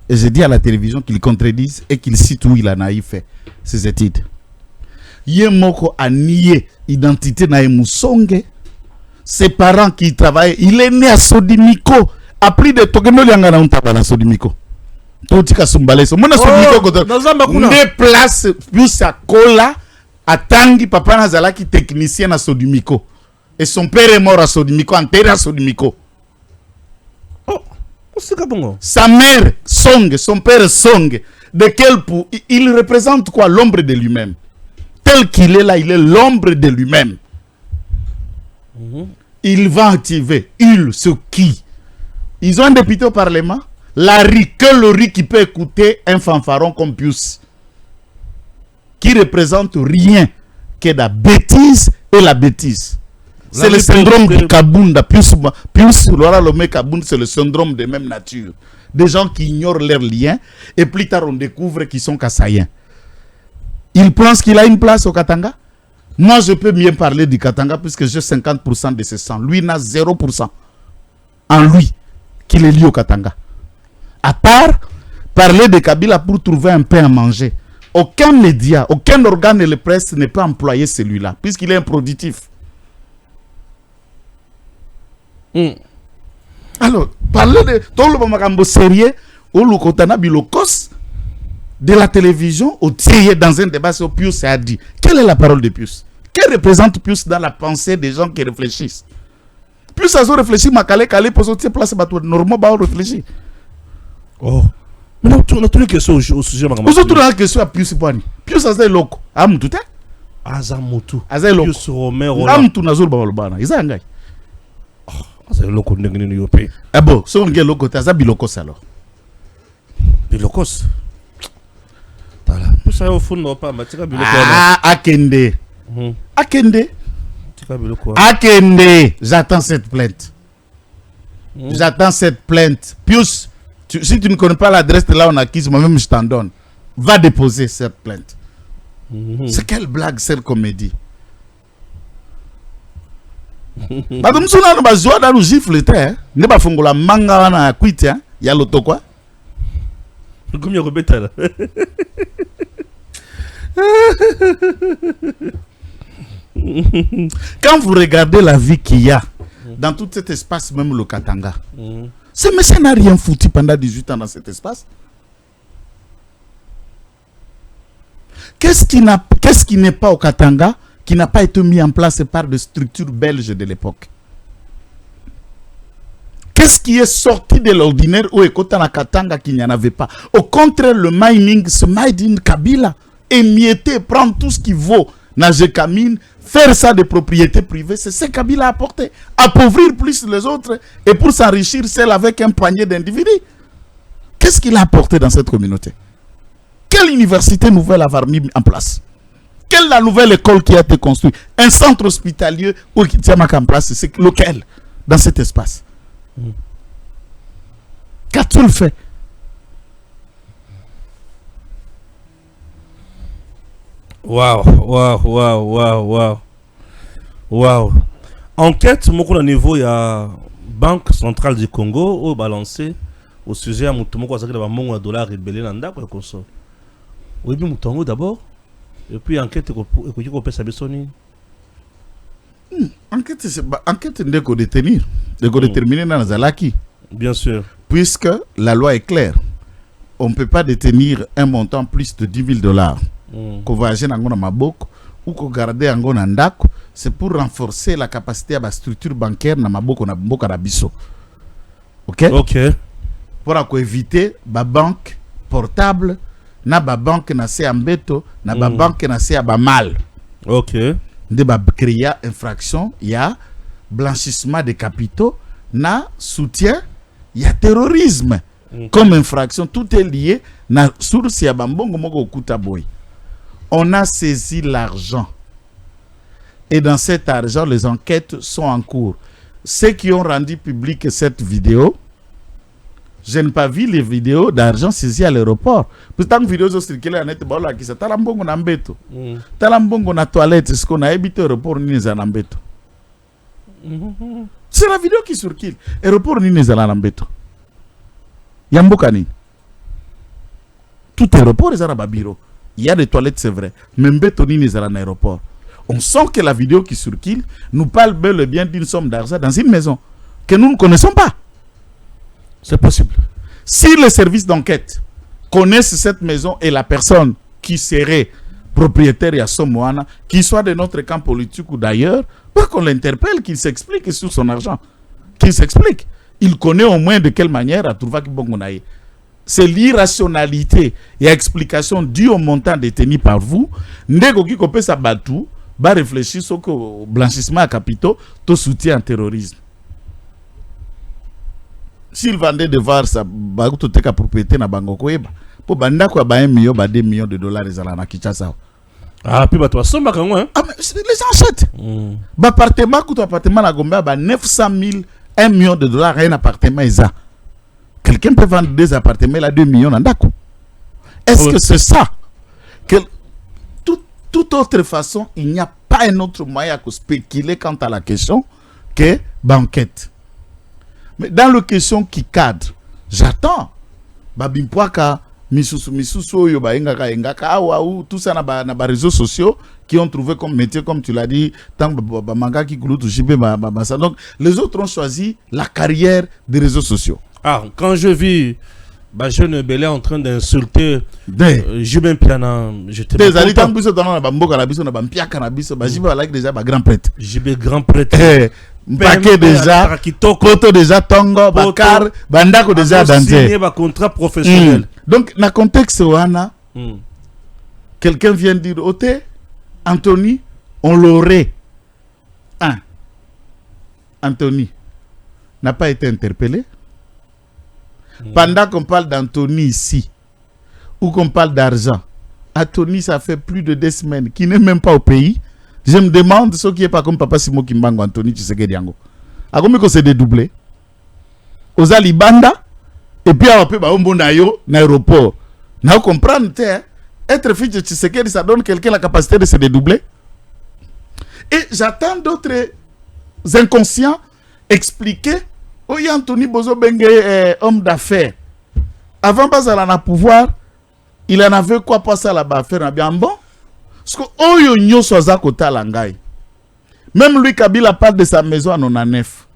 Et j'ai dit à la télévision qu'il contredise et qu'il cite où il en a fait ses études. Yemoko a nié l'identité de Moussongue. Ses parents qui travaillent, il est né à Sodimiko. A pris de Togeno Liangana Untabala Sodimiko. Totika Sumbaleso. Mona Sodimiko des places plus à Kola, à Tangi, papa Nazalaki, technicien à Sodimiko. Et son père est mort à Sodimiko, enterré à Sodimiko. Sa mère, Song, son père, Song. De quel pour il représente quoi? L'ombre de lui-même. Tel qu'il est là, il est l'ombre de lui-même. Il va activer. Ce qui? Ils ont un député au Parlement. La riz, que le riz qui peut écouter un fanfaron comme Pius. Qui représente rien que la bêtise et la bêtise. C'est le syndrome du Kabunda. Pius Laura Lomé Kabunda, c'est le syndrome de même nature. Des gens qui ignorent leurs liens et plus tard on découvre qu'ils sont kassaïens. Il pense qu'il a une place au Katanga. Moi je peux bien parler du Katanga puisque j'ai 50% de ses sangs. Lui n'a 0% en lui qu'il est lié au Katanga. À part parler de Kabila pour trouver un pain à manger. Aucun média, aucun organe de la presse ne peut employer celui-là puisqu'il est improductif. Alors, parler de tout le monde sérieux ou le Kotana Bilokos de la télévision au tiers dans un débat sur Pius a dit. Quelle est la parole de Pius? Qu'elle représente Pius dans la pensée des gens qui réfléchissent? Pius a réfléchi, ma calé pour sortir place bateau normalement ba réfléchir. Oh. Mais on a toutes les questions au sujet ma. Vous avez la question à Pius Bani. Pius a loco. Amutu te? Azamutu. Azamutu. Pius Romero. Amutu nazul ba bana. Izangai. C'est loco ndengeni ni yope. Ah bon, so on get loco, t'as bilokos alors. Bilokos. Tala. Ça au fond non pas, mais tika biloko. Ah, Akende. Akende. Tika biloko. Akende, j'attends cette plainte. J'attends cette plainte. Pius, si tu ne connais pas l'adresse de là on a acquise, moi-même je t'en donne. Va déposer cette plainte. C'est quelle blague, cette comédie? Madame Souna no bazwa da gifle te ne ba fungola manga wana kwite ya loto quoi comme Robeta là. Quand vous regardez la vie qu'il y a dans tout cet espace, même le Katanga, ce monsieur n'a rien foutu pendant 18 ans dans cet espace. Qu'est-ce qui n'est pas au Katanga, qui n'a pas été mis en place par des structures belges de l'époque? Qu'est-ce qui est sorti de l'ordinaire au Ekotana Katanga qui n'y en avait pas? Au contraire, le mining, ce made in Kabila, émietter, prendre tout ce qui vaut, nager camine, faire ça de propriété privée, c'est ce que Kabila a apporté. Appauvrir plus les autres et pour s'enrichir, celle avec un poignet d'individus. Qu'est-ce qu'il a apporté dans cette communauté? Quelle université nouvelle avoir mis en place? Quelle est la nouvelle école qui a été construite? Un centre hospitalier où qui tient en place, c'est lequel dans cet espace? Qu'a-t-il fait? Waouh. Enquête, au niveau, il y a Banque centrale du Congo au balancé au sujet à Moutoumoko à $, rebellé dans le Oui, bien Moutongo d'abord. Et puis enquête et qu'on peut s'abesonner. Enquête de quoi détenir, de quoi déterminer dans Zalaki. Bien sûr. Puisque la loi est claire. On ne peut pas détenir un montant plus de $10,000. Qu'on va agir dans Maboko ou qu'on garder en Ndako. C'est pour renforcer la capacité de la structure bancaire dans Maboko na Mboka na biso. Ok? Ok. Pour éviter la banque portable, na ba banque na se ambeto, na ba banque na se abamal. Ok. De ba créer infraction, il y a blanchissement de capitaux, na soutien, il y a terrorisme. Comme infraction, tout est lié na source ya bambongo moko okuta boy. On a saisi l'argent. Et dans cet argent, les enquêtes sont en cours. Ceux qui ont rendu public cette vidéo, je n'ai pas vu les vidéos d'argent saisi à l'aéroport. Pourtant, les vidéos sont circulées en net, qui sont talambongo na mbeto. Talambongo na toilette, ce qu'on a habité au aéroport ni les anambeto. C'est la vidéo qui circule. Aéroport ni les anambeto. Yamboka ni. Tout aéroport est à bureau. Il y a des toilettes, c'est vrai. Mais mbeto ni les aéroport. On sent que la vidéo qui circule nous parle bel et bien d'une somme d'argent dans une maison que nous ne connaissons pas. C'est possible. Si les services d'enquête connaissent cette maison et la personne qui serait propriétaire à Somoana, qu'il soit de notre camp politique ou d'ailleurs, pas qu'on l'interpelle, qu'il s'explique sur son argent. Qu'il s'explique. Il connaît au moins de quelle manière à trouver Kibongonaye. C'est l'irrationalité et explication due au montant détenu par vous. Ndego qui copie sa batou, va réfléchir sur le blanchissement à capitaux, tout soutien au terrorisme. S'il vendait de var sa bagutoteka propriété na bango koeba pour banda kwa ba 1 million ba 2 millions de dollars ezala na Kinshasa. Ah puis ba toi somba kango hein. Ah mais les achètent. Ba appartement coûte appartement na Gombe ba 900,000 $1 million un appartement eza. Quelqu'un peut vendre 2 appartements là 2 millions ndako. Est-ce que c'est ça que toute autre façon, il n'y a pas un autre moyen de spéculer quant à la question que banquette. Mais dans la question qui cadre, j'attends. Babimpoaka, misusu, yoba engaka, ou tout ça na ba réseaux sociaux qui ont trouvé comme métier, comme tu l'as dit, tant manga qui coule tout jibé, donc les autres ont choisi la carrière des réseaux sociaux. Ah, quand je vis jeune Belé en train d'insulter Jubin Piana, j'étais des alliés tant que dans la bamboka la biso na bampia cannabis, jibe like déjà grand prêtre. Jibé grand prêtre. Paquet déjà, poto déjà tongo, bakar, bandako déjà dansé. Signé ba contrat professionnel. Donc dans contexte wana, quelqu'un vient dire Oté, Anthony, on l'aurait. Anthony n'a pas été interpellé. Pendant qu'on parle d'Anthony ici, ou qu'on parle d'argent, Anthony, ça fait plus de 2 semaines qu'il n'est même pas au pays. Je me demande ce qui n'est pas comme Papa Simo Kimbango, Anthony Tshisekedi Yango. A combien que c'est dédoublé? Aux Alibanda, et puis on peut na l'aéroport. Vous comprenez, être fils de Tshisekedi, ça donne quelqu'un la capacité de se dédoubler. Et j'attends d'autres inconscients expliquer. Oui, Anthony Bozo Bengue, homme d'affaires. Avant Bazala na pouvoir, il en avait quoi passer à la affaire bien bon. Parce que Oyo Nyo Soza Kota Langai. Même lui, Kabila parle de sa maison à 99.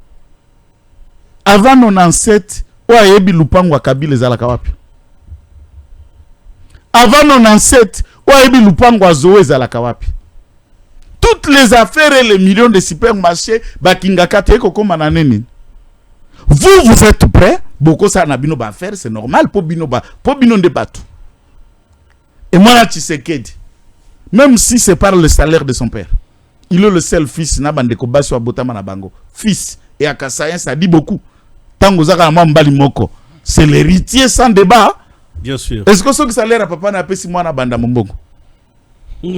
Avant 97, Oyebi Lupango Kabila Zala Kawapi. Avant 97, Oyebi Lupango Zoé Zala Kawapi. Toutes les affaires et les millions de supermarchés, Bakingakate Koko Mananeni. Vous êtes prêts? Beaucoup ça n'a bino ba faire, c'est normal pour bino de batou. Et moi là Tshisekedi, même si c'est par le salaire de son père, il est le seul fils na bande ko baso abotama na bango. Fils et akasayen ça dit beaucoup. Tango zaka na mbali moko, c'est l'héritier sans débat. Bien sûr. Est-ce que ce salaire à papa na pesi moi na banda mbongo? Non,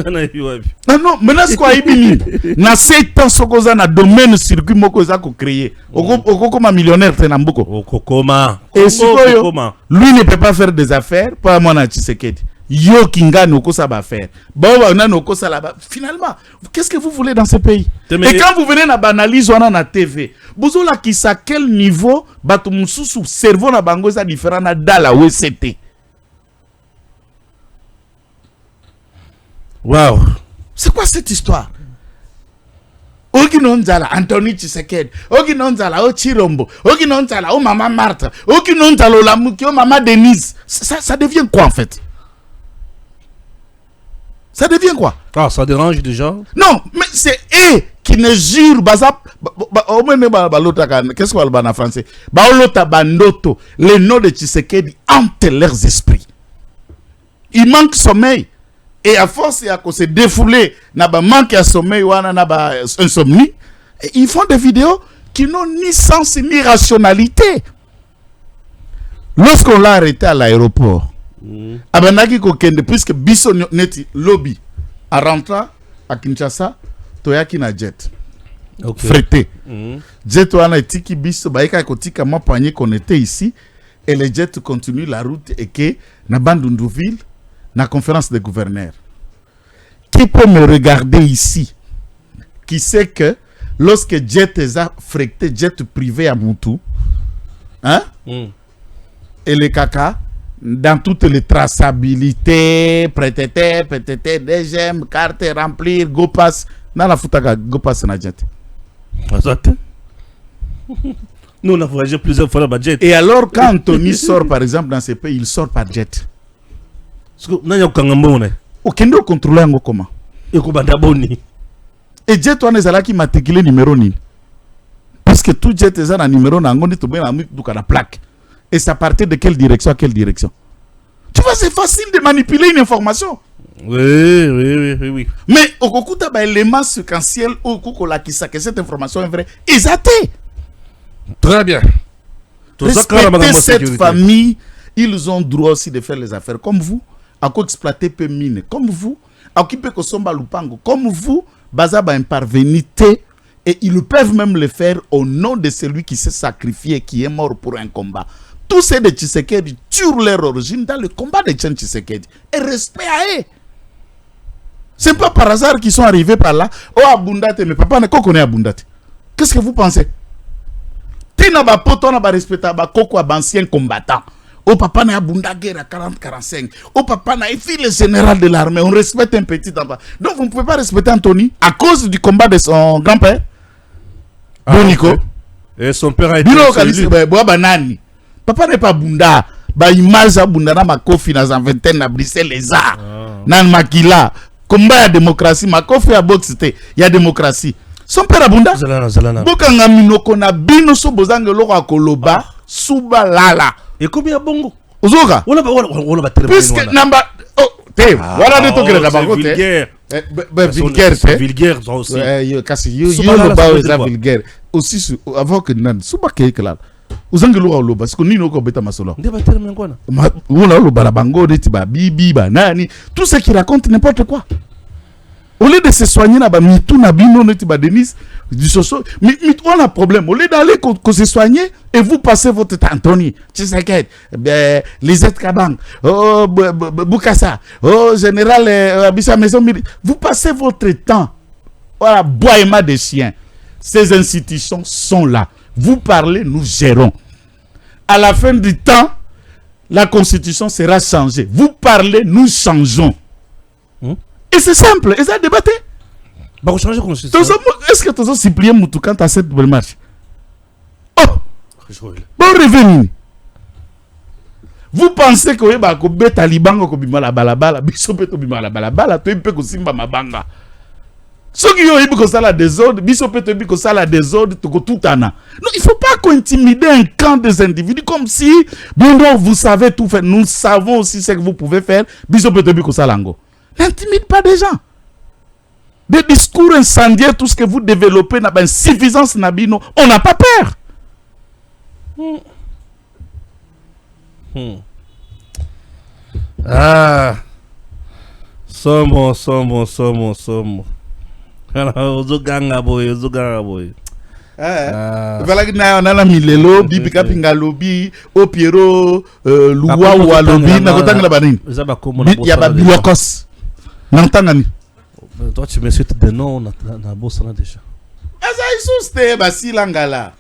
maintenant ce quoi ibini na 7 ans sokoza na domaine circuit moko za ko créer okokoma millionnaire te na mboko okokoma et sikoyo lui ne peut pas faire des affaires pas moi na Tshisekedi yo kingani okosa ba faire ba na okosa là-bas. Finalement qu'est-ce que vous voulez dans ce pays? Et quand vous venez na banalise wana na TV bozola kisa quel niveau bato mususu cerveau na bango za différent na dala OCT. Waouh. C'est quoi cette histoire? Oginonzala, Anthony Tshisekedi, Oginonzala, O Chirombo, Oginonzala, O Maman Marthe, Oginonzala, O Lamouki, O Maman Denise. Ça devient quoi en fait? Ça devient quoi? Ah, ça dérange déjà? Non, mais c'est eux qui ne jurent pas. Qu'est-ce qu'on va en français? Le nom de Tshisekedi hante leurs esprits. Il manque sommeil. Et à force, il y a qu'on se défoulé, n'a pas manque à sommeil ou n'a pas insomnie. Ils font des vidéos qui n'ont ni sens ni rationalité. Lorsqu'on l'a arrêté à l'aéroport, puisque Bisso neti lobby, en rentrant à Kinshasa, Toyaki na jet. Okay. Frété. Jet wana etiki Bisso, baïka kotika ma poignée qu'on était ici, et le jet continue la route et que na Bandundouville, na conférence des gouverneurs. Qui peut me regarder ici? Qui sait que lorsque jet a frété, jet privé à Moutou, hein? Et les caca, dans toutes les traçabilités, prêter, DGM, carte, remplir, go pass, dans la foutaga, go pass na jet. Nous, on a voyagé plusieurs fois dans jet. Et alors, quand Anthony sort, par exemple, dans ces pays, il sort par jet. Aucun d'autre contrôleur comment? Et jet, on est là qui m'a matriculé numéro ni. Parce que tout jet est un numéro, n'a pas plaque. Et ça partait de quelle direction à quelle direction? Tu vois, c'est facile de manipuler une information. Oui. Mais au coup de l'élément séquentiel, au coup que cette information est vraie, ils athées. Très bien. Respectez cette famille, ils ont droit aussi de faire les affaires comme vous, à quoi exploiter peu mine, comme vous, à occuper que somba lupango, comme vous, bazaba imparvenité, et ils peuvent même le faire au nom de celui qui s'est sacrifié, qui est mort pour un combat. Tous ces de Tshisekedi tuent leur origine dans le combat de Tshisekedi. Et respect à eux. C'est pas par hasard qu'ils sont arrivés par là. Oh, Abundate, mais papa ne connaît Abundate. Qu'est-ce que vous pensez? Tina ba poto na ba respecta ba koko ancien combattant. Oh, papa na Abunda guerre à 40-45. Oh, papa na le général de l'armée. On respecte un petit enfant. Donc, vous ne pouvez pas respecter Anthony à cause du combat de son grand-père. Bonico. Et son père a été banani. Papa n'est pas Bunda. Ba image à Bunda na makofi na vingtaine na Bruxelles les arts. Nan makila. Combat de démocratie. Makofi à boxe il y a démocratie. Son père Abunda. Bokanga minoko na bino so bozange loko akoloba suba lala. Et combien bongo? Ozoka. Puisque namba te voilà de to que la bagote. Vulgaire. Vulgaire aussi. Kasi yo le ba eza vulgaire. Aussi avant que nan suba ke kala. Uzangelo au loba, parce que nino ko beta masolo. Una loba la bango de tiba bibi banani, tout ce qui raconte n'importe quoi. Au lieu de se soigner na ba mitou na bino ne tiba Denise du soso, mais on a problème. Au lieu d'aller se soigner et vous passez votre temps Anthony, Tshisekedi, Lisette Kabang, oh Bukasa, oh général Abissa Maison, vous passez votre temps. Voilà, boiement des chiens. Ces institutions sont là. Vous parlez, nous gérons. À la fin du temps, la constitution sera changée. Vous parlez, nous changeons. Et c'est simple. Et ça a débatté. Est-ce que tu as supplié Moutou quand tu as cette belle marche? Oh! Bon revenu. Vous pensez que vous avez taliban ko bima la balabala, biso peto bima la balabala, to impe ko simba mabanga. Ceux qui ont eu la désordre, non, il ne faut pas qu'on intimide un camp des individus comme si, bon, vous savez tout faire. Nous savons aussi ce que vous pouvez faire. N'intimide pas des gens. Des discours incendiaires, tout ce que vous développez, n'a pas une suffisance, on n'a pas peur. Ah, somo. Ozoganga boy. Voilà que na milelo bibi kapinga lobi o Piero Luwa ou lobi na kotanga la banine. Ya ba bilokos. N'entangani. Toi tu me cites des noms na bossa na déjà. Asa isuste ba silangala.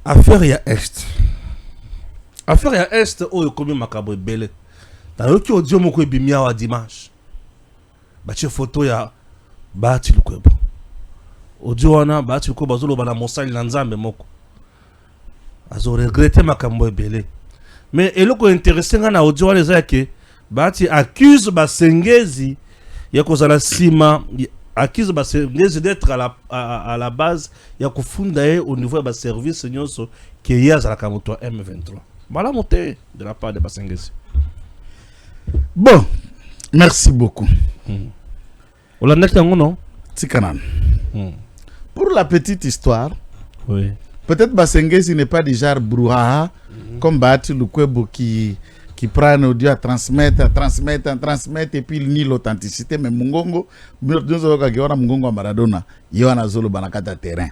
Affaire ya Est. Affaire ya Est o yokomi makabo belé. nayoki audio moko ebimi awa dimanche batie photo ya Bahati Lukwebo audio wana Bahati Lukwebo azoloba na mosali na nzambe moko azo regrette makambo ebele mais eloko intéressant nga na audio wana eza ke Bahati accuse basengezi ya kozala sima accuse basengezi d'être à la base ya kufunda ye au niveau ya service nyonso ke ye azalaka moto ya M23 voilà monté de la part de basengezi. Bon, merci beaucoup. Non? Tikanan. Pour la petite histoire, oui. Peut-être Basengezi n'est pas du genre brouhaha comme Bahati Lukwebo qui prend un audio à transmettre et puis il nie l'authenticité. Mais Mungongo, Mungongo Maradona, Yohana Zolo Banakata terrain.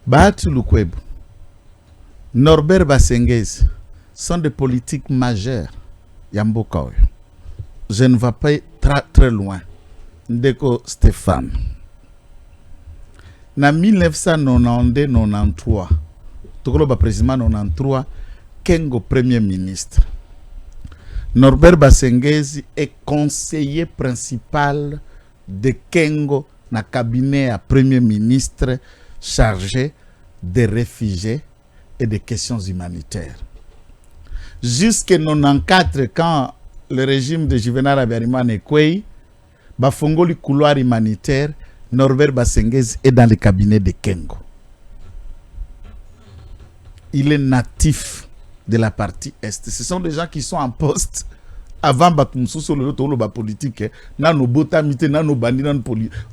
Bahati Lukwebo, Norbert Basengezi sont des politiques majeures. Yamboka. Je ne vais pas très loin. Ndeko Stéphane. Na 1992-93, Tokoloba président 93, Kengo premier ministre. Norbert Basengezi est conseiller principal de Kengo na cabinet à premier ministre chargé des réfugiés et des questions humanitaires. Jusqu'en 1994, quand le régime de Juvenal Habyarimana Ekweyi bafongo le couloir humanitaire, Norbert Basengezi est dans le cabinet de Kengo. Il est natif de la partie Est. Ce sont des gens qui sont en poste avant Batumsuso le politique.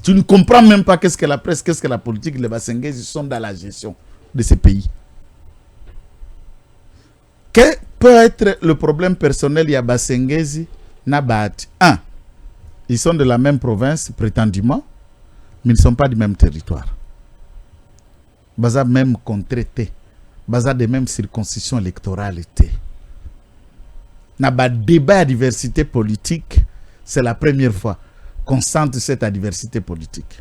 Tu ne comprends même pas qu'est-ce que la presse, qu'est-ce que la politique. Les Basengezi sont dans la gestion de ces pays. Quel peut être le problème personnel ya Basengezi na Bahati? 1. Ils sont de la même province, prétendument, mais ils ne sont pas du même territoire. Baza même contré, baza des mêmes circonscriptions électorales. Na ba débat à diversité politique, c'est la première fois qu'on sente cette diversité politique.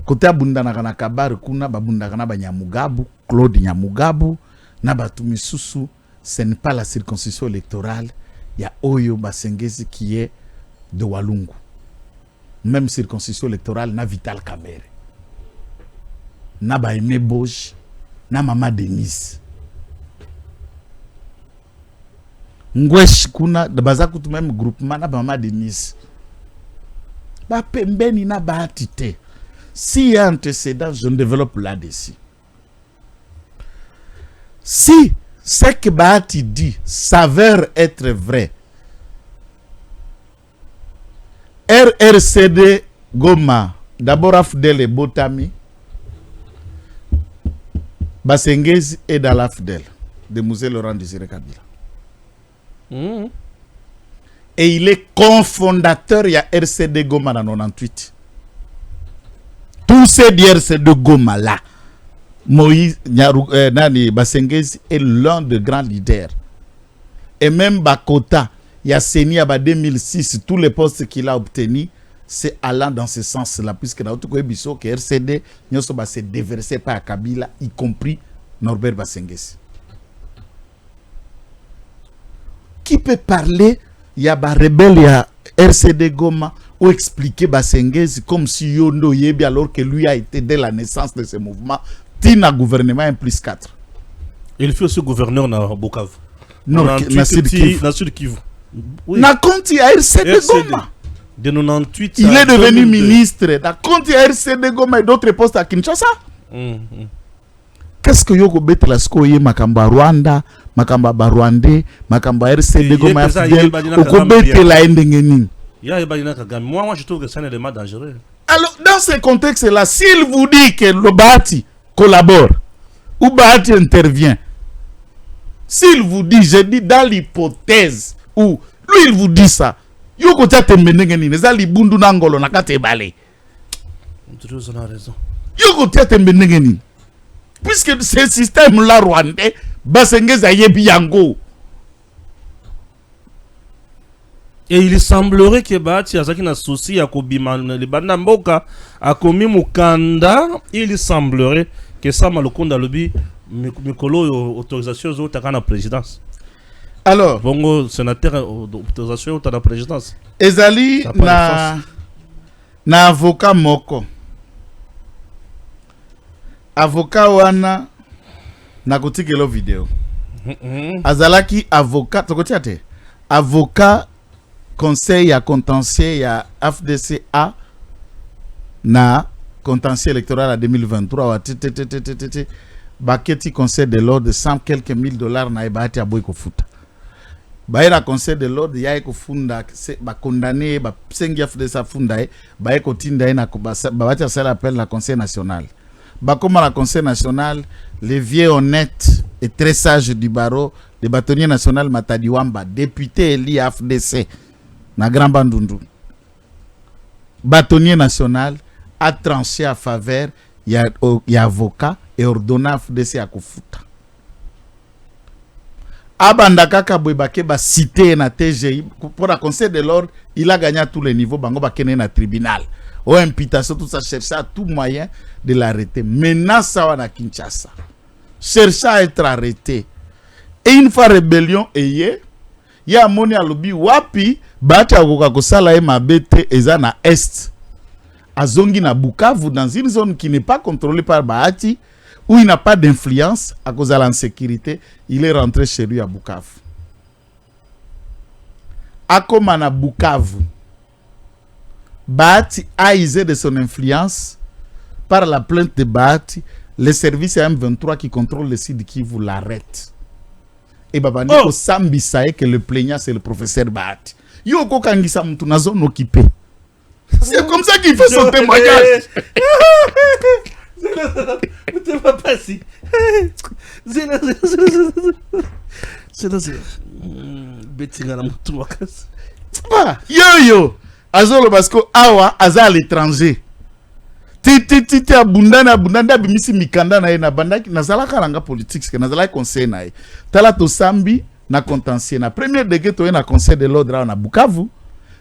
Côté abundana na kabar kuna babundana na Nyamugabu, Claude Nyamugabu, na batumisusu, ce n'est pas la circonscription électorale. Il y a Oyo Basengezi qui est de Walungu. Même circonscription électorale, na Vital Kamerhe. Na Baime Bosch, na Mama Denise. Ngwesh kuna, de bazakutu même groupement, na Mama Denise. Ba pembeni na Bahati te. S'il y a antécédent, je ne développe là-dessus. Si ce que Bahati dit s'avère être vrai, RRCD Goma, d'abord Afdel et Botami, Basengezi est dans l'Afdel de Musée Laurent Désiré Kabila. Et il est cofondateur, il y a RCD Goma dans 98. Tous ces RCD Goma là, Moïse Nani Basengezi est l'un des grands leaders. Et même Bakota, Yasseni Aba 2006, tous les postes qu'il a obtenus, c'est allant dans ce sens-là, puisque dans tout cas, que RCD s'est déversé par Kabila, y compris Norbert Basengezi. Qui peut parler, il y a des rebelles, il y a RCD Goma, ou expliquer Basengezi comme si Yondo Yebi, alors que lui a été dès la naissance de ce mouvement, Tina gouvernement 1+4. Il fait aussi gouverneur dans Bukavu. Non, dans Sud Kivu. Oui. Na compte à RCD Goma. De 98. Il est devenu ministre. Na compte à RCD Goma et d'autres postes à Kinshasa. Qu'est-ce que yoko bete la skoye makamba Rwanda, makamba Barwandais, makamba RCD Goma fidèle, oko bete la endengeni. Moi, je trouve que c'est un élément dangereux. Alors, dans ce contexte-là, s'il vous dit que le Bahati collabore ou Bahati intervient, s'il vous dit, je dis dans l'hypothèse où lui il vous dit ça, yoko tate menengeni, nezali bundu nangolo nakate bale. Tu as raison. Yoko tate menengeni. Puisque ce système-là rwandais, Basengezi ayebi yango. Et il semblerait que Bahati Azaki na souci à Kobima le Bandamboka a commis Mukanda. Il semblerait que ça Malokonda lobby mikolo autorisation zo ta kana présidence. Alors, bongo sénateur autorisation ta na présidence. Ezali na avocat moko. Avocat wana na kotikelo vidéo. Azalaki avocat tokotia te. Avocat conseil ya contentieux ya FDCA na contentieux électoral à 2023 wa baketi conseil de l'ordre de 100 quelques mille dollars na ebati aboy ko futa. Baira conseil de l'ordre ya ko funda ba condamné ba sengi FDCA funda ba ko tinda na ko ba bati sala appel la conseil national. Bah, comme la Conseil national, les vieux honnêtes et très sages du barreau, le bâtonnier national Matadi Wamba, député élu à FDC, na Grand Bandundu. Bâtonnier national a tranché à faveur, il y a avocat et ordonné à FDC à Kofuta. Abandaka Kabouibake ba cité na TGI pour la Conseil de l'ordre, il a gagné à tous les niveaux, bango bakene na tribunal. Ou imputation, tout ça, chercher à tout moyen de l'arrêter. Maintenant, ça va à Kinshasa. Chercher à être arrêté. Et une fois rébellion, il y a moni alobi wapi, bati akoka kosala mabete eza na est. Azongi na Bukavu, dans une zone qui n'est pas contrôlée par Bahati, où il n'a pas d'influence à cause de l'insécurité, il est rentré chez lui à Bukavu. Akoma na Bukavu. Bahati a usé de son influence par la plainte de Bahati. Les services M23 qui contrôlent le site qui vous l'arrêtent. Et Babaniko Sambi sae que le plaignant c'est le professeur Bahati. Yoko Kangisa mutu na zone occupée. C'est comme ça qu'il fait son témoignage. C'est pas passé. C'est Betinga na mutu wakasi. Yo azolo basko awa aza à l'étranger. Titi abundana bimisi mikanda na na bandaki nazala karanga politique que nazala conseil na tala to sambi na contentieux na premier degré to na conseil de l'ordre na Bukavu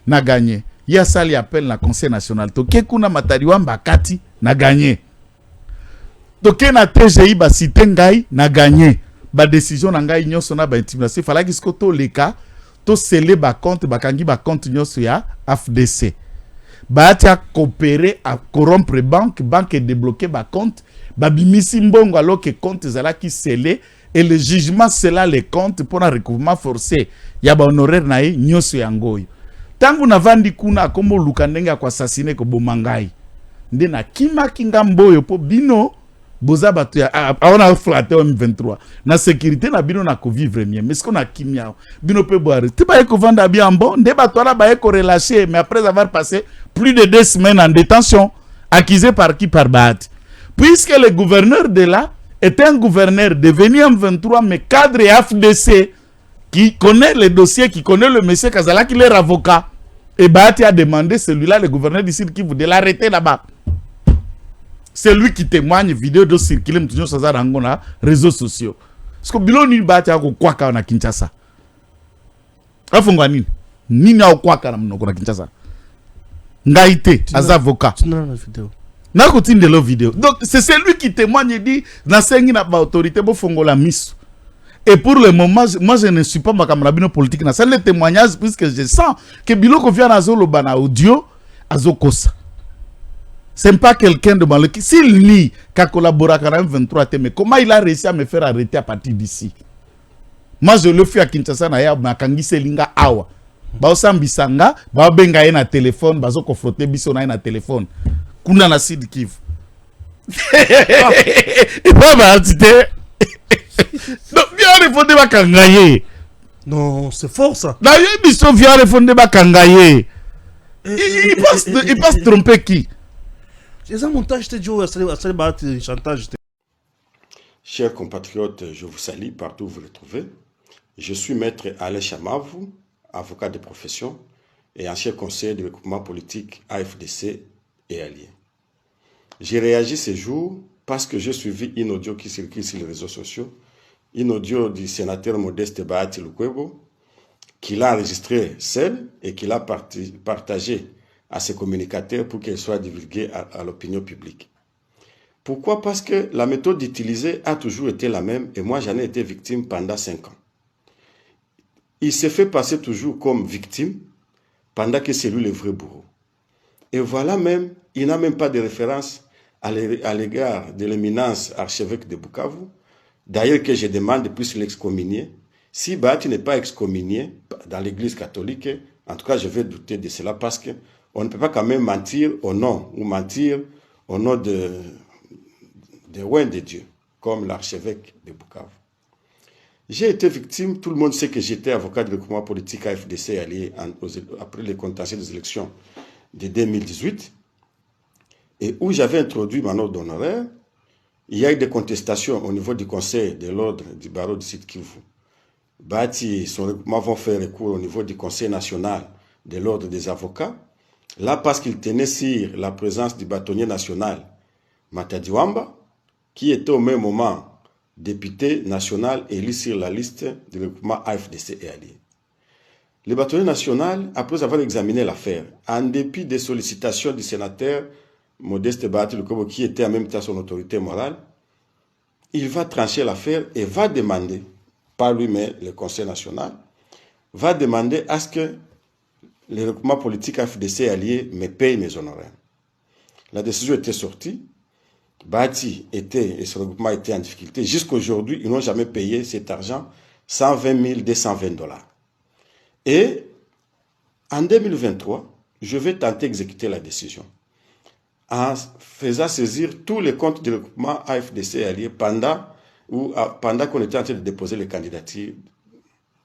na gagné. Ya sali appel na conseil national to kekuna Matadi Wamba kati na gagné. To ke na TGI ba cité ngai na gagné. Ba décision na ngai nyonso na ba intimidation fallait que to leka to sceller ba compte ba kangi ba compte nyonso ya FDC. Bahati a coopéré à corrompre banque et débloquer ba compte, ba bimisi mbongo alors que compte zala qui scellé et le jugement cela les comptes pour un recouvrement forcé. Ya ba honoraire na ye nyoso ya ngoyo. Tangu na vandi kuna kombo lukandenga kwa assassiner ko bomangai. Nde na kima kinga mboyo po bino boza batu ya aona flatter M23 na sécurité na bino na ko vivre mieux mais ce qu'on a kimia bino pe boire te ba ko vanda bien bon nde batu ala ba ko relâché mais après avoir passé plus de 2 semaines en détention accusé par qui par Bahati puisque le gouverneur de là est un gouverneur devenu M23 mais cadre FDC qui connaît les dossiers qui connaît le monsieur Kazala qui est leur avocat et Bahati a demandé celui-là le gouverneur du Sud qui voulait l'arrêter là-bas. C'est lui qui témoigne, vidéo de circuler sur les réseaux sociaux. Parce que Biloni Bahati a quoi na Kinshasa. Afongwa nini? Nini a quoi na mnoko na Kinshasa? Ngaïté, az avocat. Na kotine de la vidéo. Donc c'est celui qui témoigne et dit na sengi na ba autorité bo fongola miso. Et pour le moment, moi je ne suis pas ma camarade politique. C'est le témoignage puisque je sens que Biloko vient à Zolo bana audio à Zokosa. C'est pas quelqu'un de mal. S'il nie qu'à collaborer avec M23, mais comment il a réussi à me faire arrêter à partir d'ici? Moi je le fais à Kinshasa na ya ma kangi selinga awa. Ba osambisanga, ba benga na téléphone, ba zo ko frotter biso na téléphone. Kuna na Sud Kivu. Et pas ba attité. Donc bien répondre ba kangaye. Non, c'est fort ça. Na biso vient répondre ba kangaye. Il passe tromper qui? Chers compatriotes, je vous salue partout où vous le trouvez. Je suis maître Alain Chamavou, avocat de profession et ancien conseiller de regroupement politique AFDC et alliés. J'ai réagi ce jour parce que j'ai suivi une audio qui circule sur les réseaux sociaux, une audio du sénateur Modeste Bahati Lukwebo, qu'il a enregistré seul et qu'il a partagé à ses communicateurs pour qu'elle soit divulguée à l'opinion publique. Pourquoi? Parce que la méthode utilisée a toujours été la même et moi j'en ai été victime pendant 5 ans. Il s'est fait passer toujours comme victime pendant que c'est lui le vrai bourreau. Et voilà même, il n'a même pas de référence à l'égard de l'éminence archevêque de Bukavu. D'ailleurs que je demande de plus l'excommunier. Si Bahati n'est pas excommunié dans l'église catholique, en tout cas je vais douter de cela parce qu'on ne peut pas quand même mentir au nom ou mentir au nom de loin de Dieu, comme l'archevêque de Bukavu. J'ai été victime, tout le monde sait que j'étais avocat de regroupement politique à FDC allié après les contentieux des élections de 2018 et où j'avais introduit ma note d'honoraire. Il y a eu des contestations au niveau du conseil de l'ordre du barreau du Sud Kivu. Bahati et son regroupement vont faire recours au niveau du conseil national de l'ordre des avocats. Là, parce qu'il tenait sur la présence du bâtonnier national Matadi Wamba, qui était au même moment député national élu sur la liste du regroupement AFDC et alliés. Le bâtonnier national, après avoir examiné l'affaire, en dépit des sollicitations du sénateur Modeste Bahati Lukwebo, qui était en même temps son autorité morale, il va trancher l'affaire et va demander, pas lui mais le Conseil national, va demander à ce que le regroupement politique AFDC et alliés me paye mes honoraires. La décision était sortie. Bahati et ce regroupement étaient en difficulté. Jusqu'à aujourd'hui, ils n'ont jamais payé cet argent, 120 220 $. Et en 2023, je vais tenter d'exécuter la décision en faisant saisir tous les comptes du regroupement AFDC et alliés pendant qu'on était en train de déposer les candidatures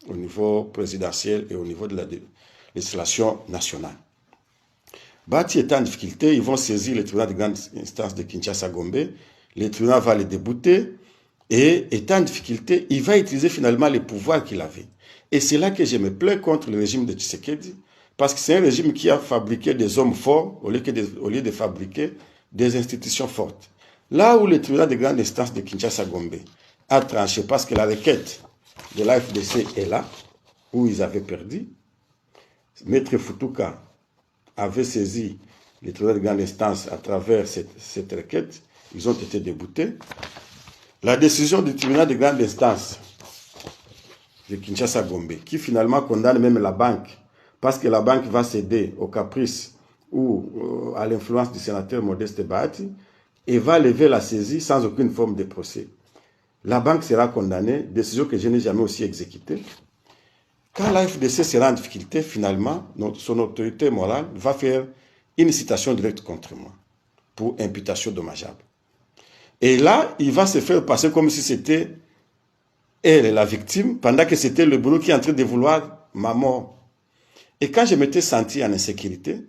au niveau présidentiel et au niveau de la législation nationale. Bahati est en difficulté, ils vont saisir le tribunal de grande instance de Kinshasa-Gombe, le tribunal va les débouter, et étant en difficulté, il va utiliser finalement les pouvoirs qu'il avait. Et c'est là que je me plains contre le régime de Tshisekedi, parce que c'est un régime qui a fabriqué des hommes forts au lieu de fabriquer des institutions fortes. Là où le tribunal de grande instance de Kinshasa-Gombe a tranché, parce que la requête de l'AFDC est là, où ils avaient perdu, Maître Futuka avait saisi les tribunaux de grande instance à travers cette requête, ils ont été déboutés. La décision du tribunal de grande instance de Kinshasa-Gombe, qui finalement condamne même la banque, parce que la banque va céder au caprice ou à l'influence du sénateur Modeste Bahati, et va lever la saisie sans aucune forme de procès. La banque sera condamnée, décision que je n'ai jamais aussi exécutée. Quand la FDC sera en difficulté, finalement, son autorité morale va faire une citation directe contre moi pour imputation dommageable. Et là, il va se faire passer comme si c'était elle la victime, pendant que c'était le boulot qui est en train de vouloir ma mort. Et quand je m'étais senti en insécurité,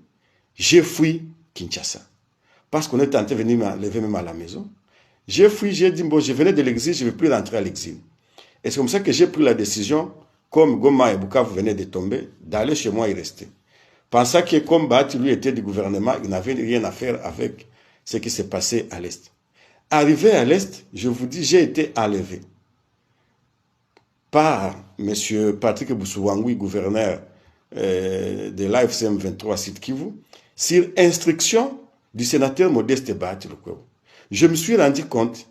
j'ai fui Kinshasa. Parce qu'on était en train de venir m'enlever même à la maison. J'ai fui, j'ai dit, bon, je venais de l'exil, je ne vais plus rentrer à l'exil. Et c'est comme ça que j'ai pris la décision, comme Goma et Bukavu venaient de tomber, d'aller chez moi et rester. Pensant que comme Bahati lui était du gouvernement, il n'avait rien à faire avec ce qui s'est passé à l'Est. Arrivé à l'Est, je vous dis, j'ai été enlevé par M. Patrick Boussouangui, gouverneur de l'AFCM 23 Sud Kivu, sur instruction du sénateur Modeste Bahati Lukwebo. Je me suis rendu compte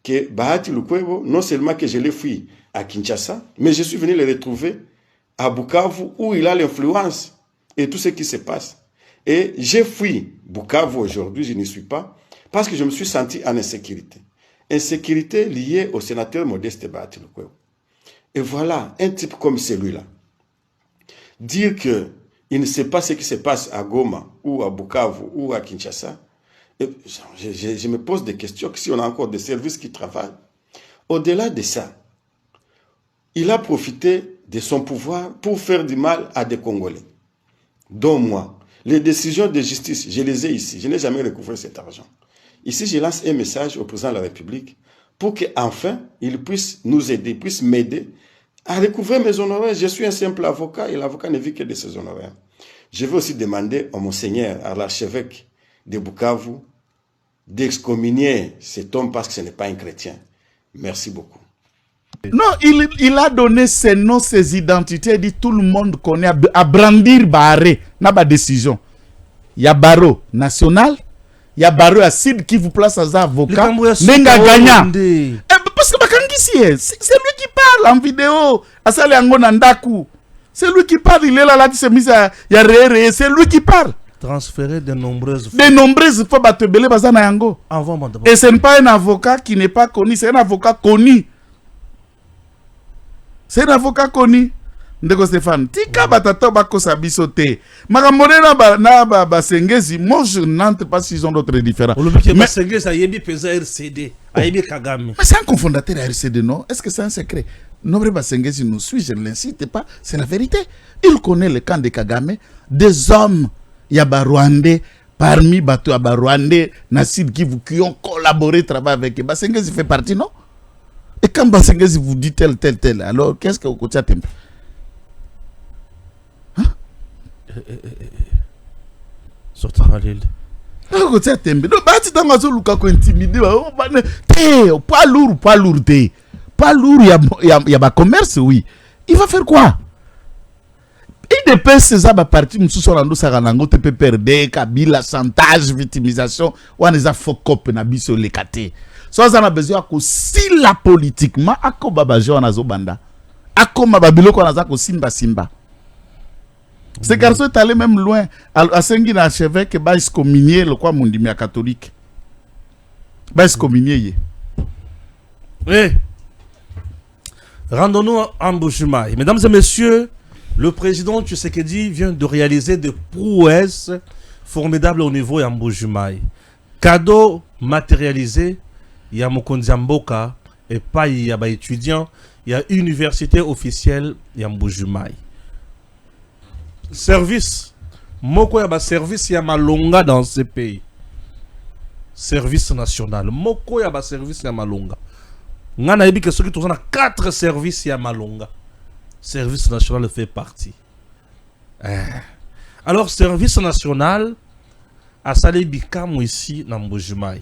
que Bahati Lukwebo, non seulement que je l'ai fui à Kinshasa, mais je suis venu le retrouver à Bukavu où il a l'influence et tout ce qui se passe. Et j'ai fui Bukavu aujourd'hui, je n'y suis pas, parce que je me suis senti en insécurité. Insécurité liée au sénateur Modeste Bahati Lukwebo. Et voilà, un type comme celui-là, dire qu'il ne sait pas ce qui se passe à Goma, ou à Bukavu, ou à Kinshasa, je me pose des questions, si on a encore des services qui travaillent. Au-delà de ça, il a profité de son pouvoir pour faire du mal à des Congolais, dont moi. Les décisions de justice, je les ai ici, je n'ai jamais recouvré cet argent. Ici, je lance un message au président de la République pour qu'enfin, il puisse nous aider, puisse m'aider à recouvrer mes honoraires. Je suis un simple avocat et l'avocat ne vit que de ses honoraires. Je vais aussi demander à Monseigneur, à l'archevêque de Bukavu, d'excommunier cet homme parce que ce n'est pas un chrétien. Merci beaucoup. Non, il a donné ses noms, ses identités, il dit tout le monde connaît, à brandir Barré, n'a pas de décision. Il y a barreau national, Il y a Barreau Acide qui vous place à avocat. Nenga gagnant. Parce que c'est lui qui parle en vidéo. C'est lui qui parle. Il est là, qui s'est mis à. C'est lui qui parle. Transférer de nombreuses fois. De nombreuses fois, et ce n'est pas un avocat qui n'est pas connu, c'est un avocat connu. C'est un avocat connu. Ndeko Stéphane, tika batata bako sabiso te. Makamone na ba sengezi, moi je n'entre pas s'ils ont d'autres différents. Mais sengezi ayebi pesa RCD, ayebi Kagame. Mais c'est un cofondateur de RCD, non? Est-ce que c'est un secret? Nobre Basengezi nous suit, je ne l'incite pas, c'est la vérité. Il connaît le camp de Kagame, des hommes, il y a Rwandais, parmi Bato Rwandais, Nassid Kivu, qui ont collaboré, travaillé avec Basengezi fait partie, non? Et quand Basengezi vous dit tel, alors qu'est-ce que vous côté tembe? Sortant à l'île. Côté tembe. Non, bah tu t'en vas sur Luka ko intimider, pas lourd, pas lourd, il y a commerce, oui. Il va faire quoi? Il dépêche ces partis, nous sommes en Saranango, TPPRD, Kabila, chantage, victimisation, ou on les a focop, nabiso les kate. Soit on a besoin que si la politiquement, à quoi babajo on a zobanda, à quoi babilo qu'on a ko simba. Ce garçon est allé même loin, à Sengi archevêque, bah il se communier le quoi mondimia catholique, bah il se communier. Oui. Rendons-nous en Mbuji-Mayi. Mesdames et messieurs, le président Tshisekedi vient de réaliser des prouesses formidables au niveau de Mbuji-Mayi. Cadeau matérialisé, il y a Mokonzi Mboka et pas il y a étudiants, il y a université officielle, il y a Mbuji-Mayi. Service, Moko y a service, il y a Malonga dans ce pays. Service national, Moko y a service, il y a Malonga. Ngana yebi que ceux qui ont 4 services ya Malonga. Service national fait partie. Alors service national a salé bikamo ici na Mbuji-Mayi.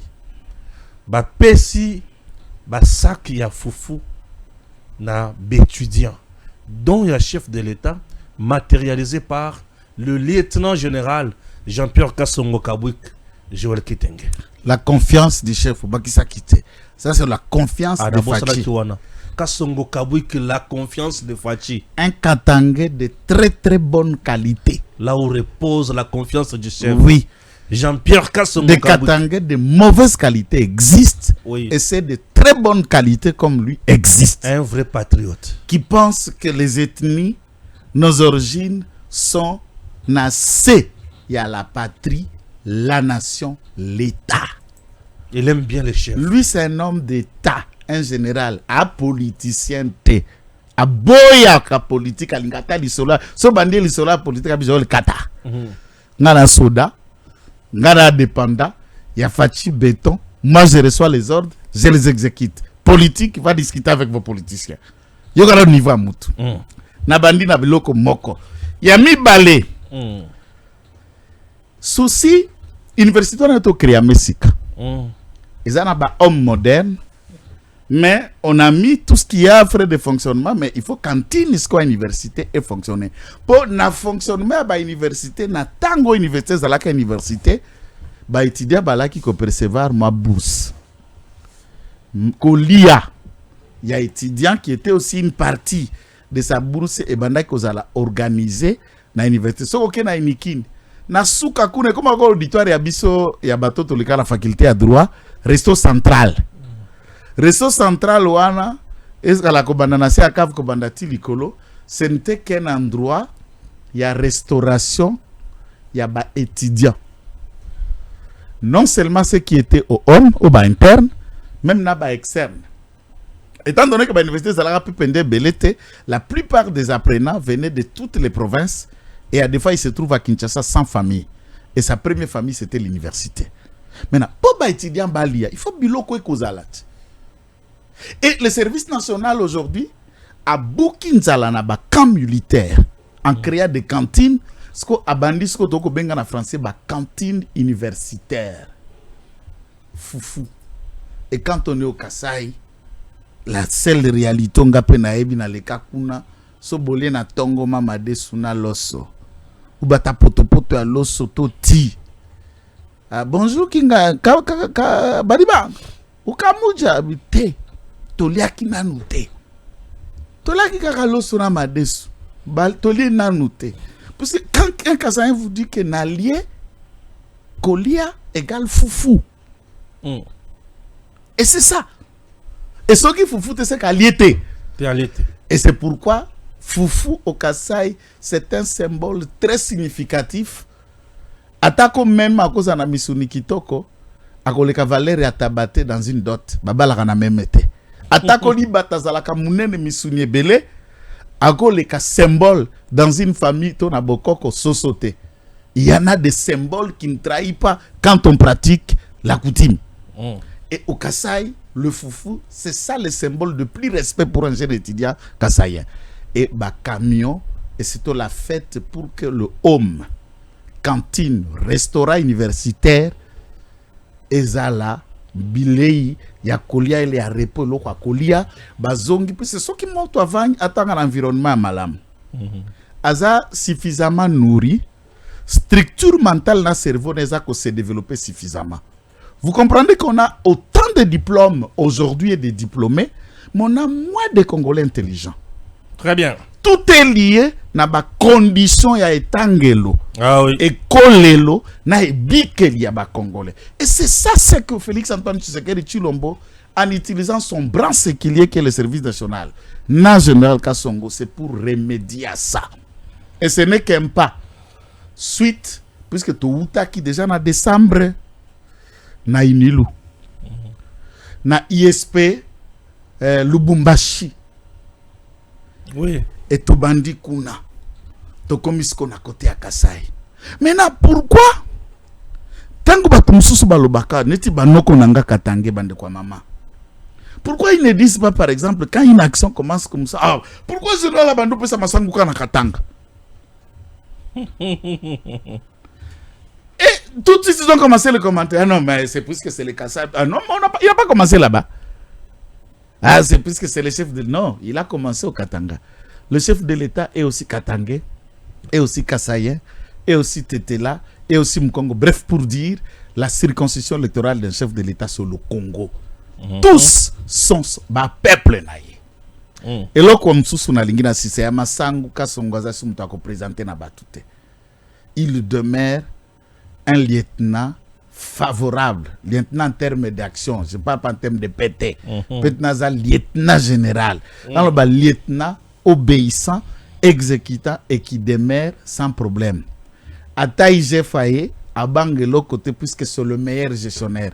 Ba pesi ba sac ya fufu na bétudiant dont ya chef de l'État matérialisé par le lieutenant général Jean-Pierre Kassongo Kabwik Joël Kitenge. La confiance du chef Bakissa Kité. Ça, c'est la confiance de Fachi. Kassongo Kabwik, la confiance de Fachi. Un Katangé de très très bonne qualité. Là où repose la confiance du chef. Oui. Jean-Pierre Kassongo Kabwik. Des Katangés de mauvaise qualité existent. Oui. Et c'est de très bonne qualité comme lui existe. Un vrai patriote. Qui pense que les ethnies, nos origines sont nassées. Il y a la patrie, la nation, l'État. Il aime bien les chefs. Lui, c'est un homme d'État, un général, un politicien. A boya ka politique, a l'ingata l'isola. So bandé l'isola politique, a besoin de kata. Ngana soda, ngana dépendant, y a Fachi béton. Moi, je reçois les ordres, je les exécute. Politique va discuter avec vos politiciens. Yo gara niveau à mutu. Na bandi na biloko moko. Ya mi balé. Souci, université n'a pas créé à Mexique. Ils ont un homme moderne, mais on a mis tout ce qu'il y a frais de fonctionnement, mais il faut cantine soit université et fonctionner. Pour na fonctionnement à l'université, na tango université à la université, ba étudiant ba la qui peut percevoir ma bourse. Kolia, il y a étudiant qui était aussi une partie de sa bourse et banda qui a organisé na université. So ok na inikin. Na souka kune comme encore auditoire ya biso ya bato to la faculté à droit resto central. Resto central wana est la kobanda na se akav kobanda ti likolo, ce n'était qu'un endroit ya restauration ya ba étudiants. Non seulement ceux qui étaient au home ou ba interne, même na ba externe. Étant donné que l'université Zalaga Pipende Belete, la plupart des apprenants venaient de toutes les provinces. Et à des fois, il se trouve à Kinshasa sans famille. Et sa première famille, c'était l'université. Maintenant, pour les étudiants Balia, il faut biloko et kozalat. Et le service national aujourd'hui a beaucoup de camps militaires en créant des cantines. Ce qu'on a bandit, ce qu'on a en français, des cantines universitaires. Foufou. Et quand on est au Kasaï, la seule réalité, on a penaebi na leka kuna, so bolé na tongo mama de suna loso. Ou bata poto ya loso to ti. bonjour Kinga, Badiba, Ukamuja, te, Toliaki nanu te. Toliaki kakalo sura madesu, Toli nanu te. Parce que quand un Kasaïen vous dit que Nalié, Kolia égale foufou. Et c'est ça. Et ce qui foufou, c'est qu'aliété. Et c'est pourquoi foufou au Kasaï, c'est un symbole très significatif. Atako même à cause de la misuni kitoko, à cause de Valérie Atabate dans une dot, baba la kana même été. Atako li batazala kamunene misuni belé, à cause de symbole dans une famille ton abokoko sosote. Il y en a des symboles qui ne trahissent pas quand on pratique la coutume. Et au Kasaï, le foufou, c'est ça le symbole de plus respect pour un jeune étudiant kassaïen. Et bah camion, et c'est la fête pour que le home, cantine, restaurant universitaire, ezala, bilei, ya kolia et ya repo lo kwa kolia, bazongi, puis c'est ce qui monte avant attendre l'environnement malam. Aza suffisamment nourri, structure mentale dans le cerveau n'est pas se développer suffisamment. Vous comprenez qu'on a autant de diplômes aujourd'hui et de diplômés, mais on a moins de Congolais intelligents. Très bien. Tout est lié na ba condition ya etangelo. Ah oui. Et kolelo na ebikeli ya ba Congolais. Et c'est ça ce que Félix Antoine Tshisekedi Tshilombo, en utilisant son bras séquilier qui est le service national, na général Kassongo, c'est pour remédier à ça. Et ce n'est qu'un pas. Suite, puisque Touta qui déjà en décembre, na Inilu, na ISP, Lubumbashi, oui, et Tobandi Kuna, Tokomisko na côté à Kasai. Maintenant, pourquoi tango batumsusu balobaka neti banoko nanga katange bande kwa mama? Pourquoi ils ne disent pas, par exemple, quand une action commence comme ça, ah, pourquoi je dois la bande pour ça masanguka na katanga? Et tout de suite, ils ont commencé le commentaire. Ah non, mais c'est puisque c'est le Kassai. Ah non, il n'a pas commencé là-bas. Ah, c'est puisque c'est le chef de... Non, il a commencé au Katanga. Le chef de l'État est aussi Katangais, est aussi Kassaïen, est aussi Tetela, est aussi Mkongo. Bref, pour dire, la circonscription électorale d'un chef de l'État sur le Congo. Tous sont peuple naïe. Et là, comme sous son alingina, si c'est Amasangu, Kassongaza, Sumtako présenté na batute. Il demeure un lieutenant favorable, lieutenant en termes d'action, je ne parle pas en termes de PT, peut-être lieutenant général, alors lieutenant obéissant, exécutant et qui demeure sans problème. À Taïge Faye, à Bangelo côté, puisque c'est le meilleur gestionnaire,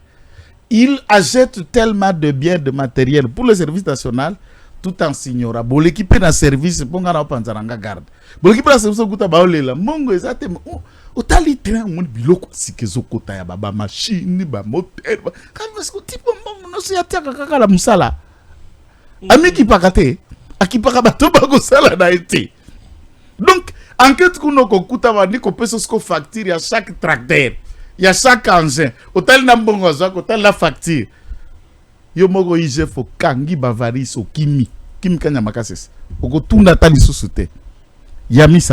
il achète tellement de biens, de matériel pour le service national, tout en signorant. Bon, l'équipe dans service, bon, on a pas garde. Bon, l'équipe dans service, on a pas là. Mongo, exactement. Otali train mon biloko sikezo kota ya baba machine ba moteur quand est-ce que type no si ataka kaka la musala ami ki pakate akipaka bato ba ko sala na été. Donc enquête kuno ko kuta ba ni ko peso ko facture ya chaque tracteur ya chaque engin otali na mbongo za ko tala facture yo moko ije fo kangi bavari so kimi kanya makasese oko tunda tali susute.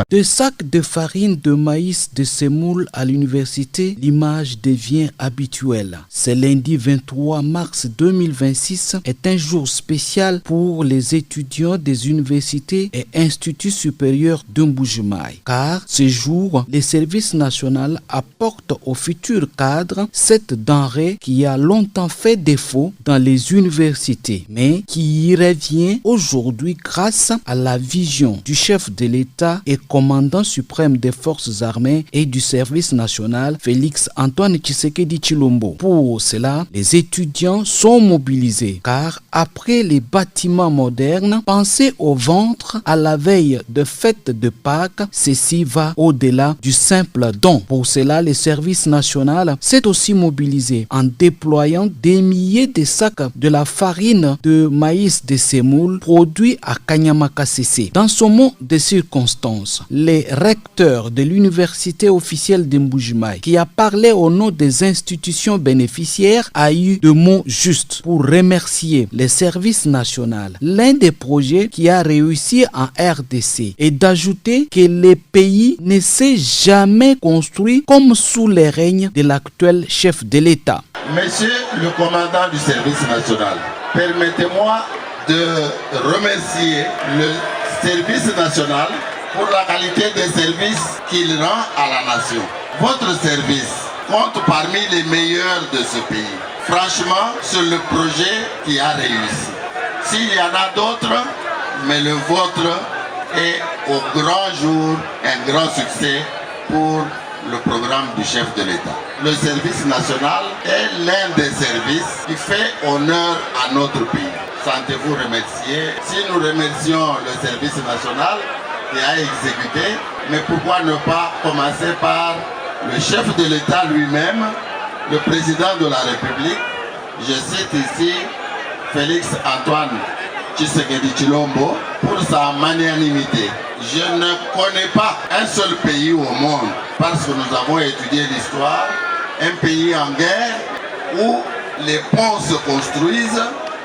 De sacs de farine de maïs de semoule à l'université, l'image devient habituelle. Ce lundi 23 mars 2026 est un jour spécial pour les étudiants des universités et instituts supérieurs de Mbujimaï. Car ce jour, le service national apporte aux futurs cadres cette denrée qui a longtemps fait défaut dans les universités, mais qui y revient aujourd'hui grâce à la vision du chef de l'État et commandant suprême des forces armées et du service national, Félix Antoine Tshisekedi Tshilombo. Pour cela, les étudiants sont mobilisés car après les bâtiments modernes, penser au ventre à la veille de fête de Pâques, ceci va au-delà du simple don. Pour cela, le service national s'est aussi mobilisé en déployant des milliers de sacs de la farine de maïs de semoule produit à Kanyamakasese. Dans ce mot de circonstance, circonstances. Le recteur de l'université officielle de Mbujimayi, qui a parlé au nom des institutions bénéficiaires, a eu de mots justes pour remercier les services nationaux, l'un des projets qui a réussi en RDC, et d'ajouter que le pays ne s'est jamais construit comme sous les règnes de l'actuel chef de l'État. Monsieur le commandant du service national, permettez-moi de remercier le service national pour la qualité des services qu'il rend à la nation. Votre service compte parmi les meilleurs de ce pays. Franchement, c'est le projet qui a réussi. S'il y en a d'autres, mais le vôtre est au grand jour un grand succès pour le programme du chef de l'État. Le service national est l'un des services qui fait honneur à notre pays. Sentez-vous remercier. Si nous remercions le service national qui a exécuté, mais pourquoi ne pas commencer par le chef de l'État lui-même, le président de la République, je cite ici Félix Antoine Tshisekedi Tshilombo, pour sa magnanimité. Je ne connais pas un seul pays au monde, parce que nous avons étudié l'histoire, un pays en guerre où les ponts se construisent,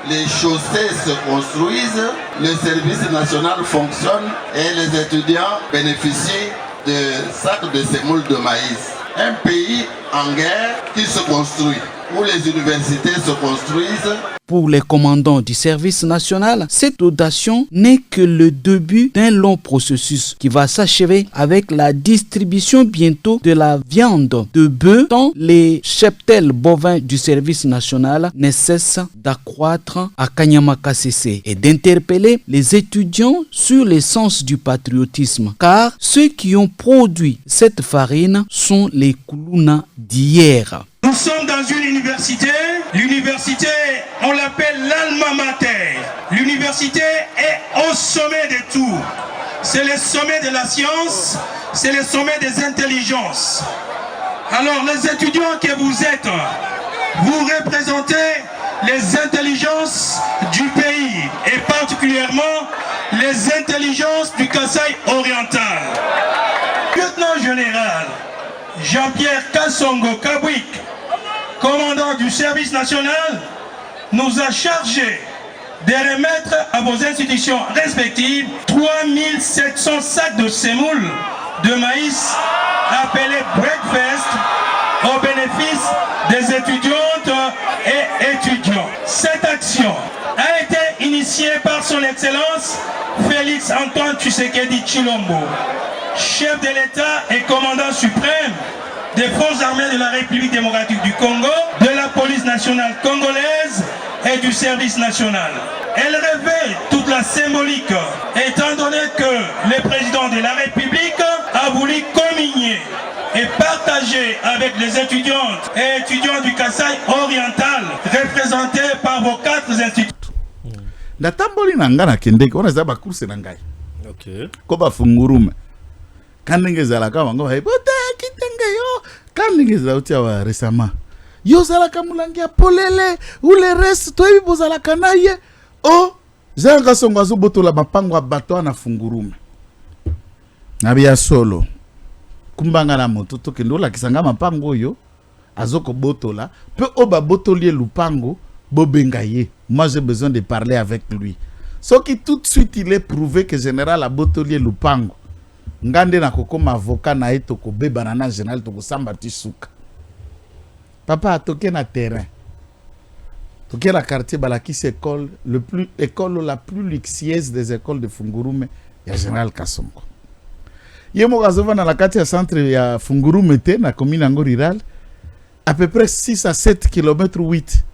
les chaussées se construisent, le service national fonctionne et les étudiants bénéficient de sacs de semoule de maïs. Un pays en guerre qui se construit, où les universités se construisent. Pour les commandants du service national, cette audition n'est que le début d'un long processus qui va s'achever avec la distribution bientôt de la viande de bœuf, tant les cheptels bovins du service national ne cessent d'accroître à Kanyama-Kasese et d'interpeller les étudiants sur l'essence du patriotisme, car ceux qui ont produit cette farine sont les Kuluna d'hier. Nous sommes dans une université. L'université, on l'appelle l'alma mater. L'université est au sommet de tout. C'est le sommet de la science, c'est le sommet des intelligences. Alors les étudiants que vous êtes, vous représentez les intelligences du pays et particulièrement les intelligences du Kasaï oriental. Lieutenant général Jean-Pierre Kassongo Kabwik, commandant du service national, nous a chargé de remettre à vos institutions respectives 3700 sacs de semoule de maïs appelés breakfast au bénéfice des étudiantes et étudiants. Cette action a été initiée par son Excellence Félix Antoine Tshisekedi Tshilombo, chef de l'État et commandant suprême des forces armées de la République démocratique du Congo, de la police nationale congolaise et du service national. Elle révèle toute la symbolique, étant donné que le président de la République a voulu communier et partager avec les étudiantes et étudiants du Kasaï oriental, représentés par vos 4 instituts. Natamboli nangana kendeke ona za ba course na ngai. OK. Ko ba fungurume. Kanenge zalaka wango hai bote kitenge yo. Kanenge zautia wa resama. Yo zalaka mulangia polele ou le reste to ibi bozalaka na ye. Oh, zanga songa zo botola mapango bato na fungurume. Nabia solo. Kumbanga na moto to kendo la kisanga mapango yo. Azoko botola pe oba botolier lupango bobengaye. Moi j'ai besoin de parler avec lui. Ce qui tout de suite il est prouvé que général Abotolier Lupango ngande na kokoma avocat na eto ko beba na général to ko samba tisuka. Papa a toqué na terrain. Toqué la quartier balakis école la plus luxueuse des écoles de Fungurume ya général Kasongo. Yemo gazova na la quartier centre ya Fungurume te na commune ngo rural à peu près 6 à 7 km 8.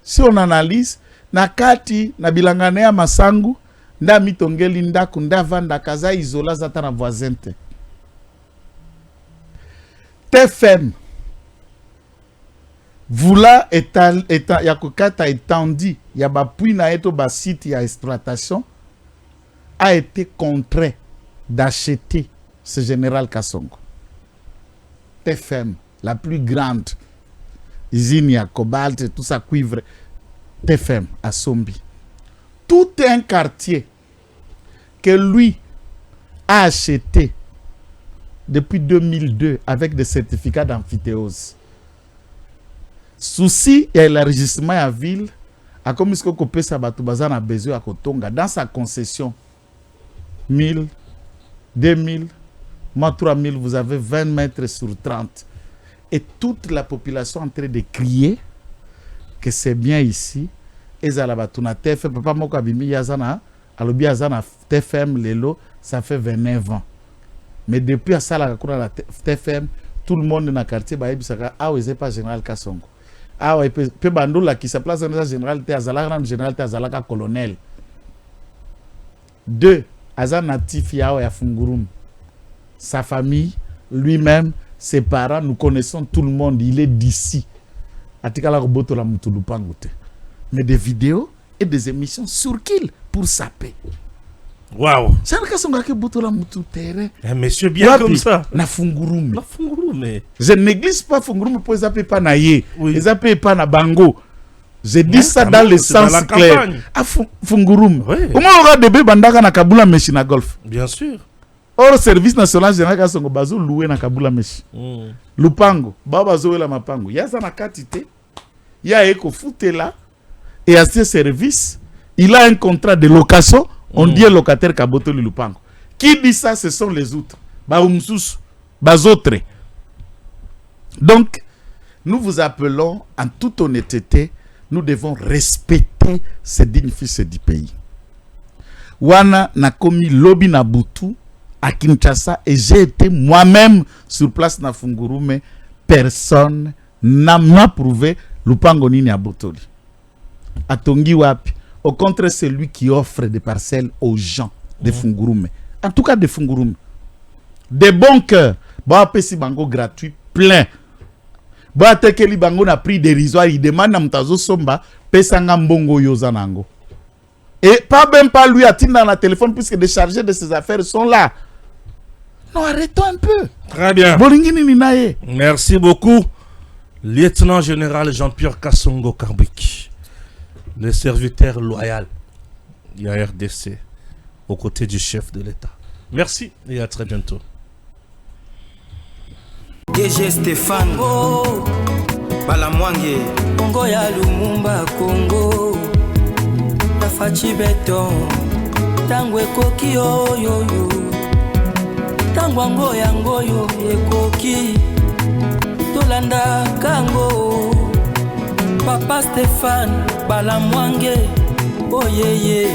Si on analyse na kati na bilangane ya masangu nda mitongeli ndaku nda vanda kaza isola zata na voisin te. TFM vula eta ya kokata étendi ya bapui na eto ba site ya exploitation a été contraint d'acheter ce général Kasongo. TFM, la plus grande usine à cobalt, tout ça cuivre, TFM à Sombi. Tout un quartier que lui a acheté depuis 2002 avec des certificats d'amphithéose. Souci et l'élargissement à ville, a comme ce que Pesa Batoubaza a besoin à Kotonga dans sa concession 1000, 2000, 3000, vous avez 20 mètres sur 30. Et toute la population en train de crier que c'est bien ici. Et ça là tuna TFM papa moko abimi yazana alobi yazana TFM lelo ça fait 29 ans. Mais depuis à ça la TFM tout le monde dans le quartier ba yebisaka ah ouais c'est pas général Kasongo. Ah ouais pe bandola qui se place dans général te azala général te azala ka colonel. 2 aza natif ya Fungurum. Sa famille, lui-même, ses parents, nous connaissons tout le monde, il est d'ici. Atikala roboto la mutulupangote. Mais des vidéos et des émissions sur kill pour saper. Waouh. C'est un cas que boto la mutu terrain. Monsieur bien comme ça. Na Fungurum. La Fungurum mais je néglige pas Fungurum pour zapper pas na ye. Les zapper pas na bango. Je dis ça dans le sens clair. À Fungurum. Au moins on aura des bandaka na Kabula Meshi na golf. Bien sûr. Or service national général Kasongo bazo loué na Kabula Meshi. Lupango, baba zo la mapango. Ya za na katite. Ya eko futela. Et à ce service, il a un contrat de location. On dit locataire Kaboto Lupango. Qui dit ça, ce sont les autres. Baoumsous, bazotre. Donc, nous vous appelons en toute honnêteté, nous devons respecter ces dignes fils du pays. Wana na komi lobby na Butu à Kinshasa et j'ai été moi-même sur place na Fungurume. Personne n'a prouvé Lupango nini à Botoli. Atongi wapi. Au contraire, c'est lui qui offre des parcelles aux gens de Fungurume. En tout cas, de Fungurume. Des bons cœurs. Bah, pesi bango gratuit, plein. Bah, tekeli bango na prix dérisoire. Il demande à Mtazo Somba, pesanga mbongo yozanango. Et même pas lui attendre dans la téléphone puisque les chargés de ses affaires sont là. Non, arrêtons un peu. Très bien. Merci beaucoup, lieutenant général Jean-Pierre Kasongo Karbik, le serviteur loyal de la RDC aux côtés du chef de l'État. Merci et à très bientôt. DG Stéphane Balamwange Congo ya Lumumba Congo Tafachi Beton Tangwe Koki yo Tangwango yangoyo Ekoki Tolanda Kango Papa Stéphane Balamwange Oh yeah yeah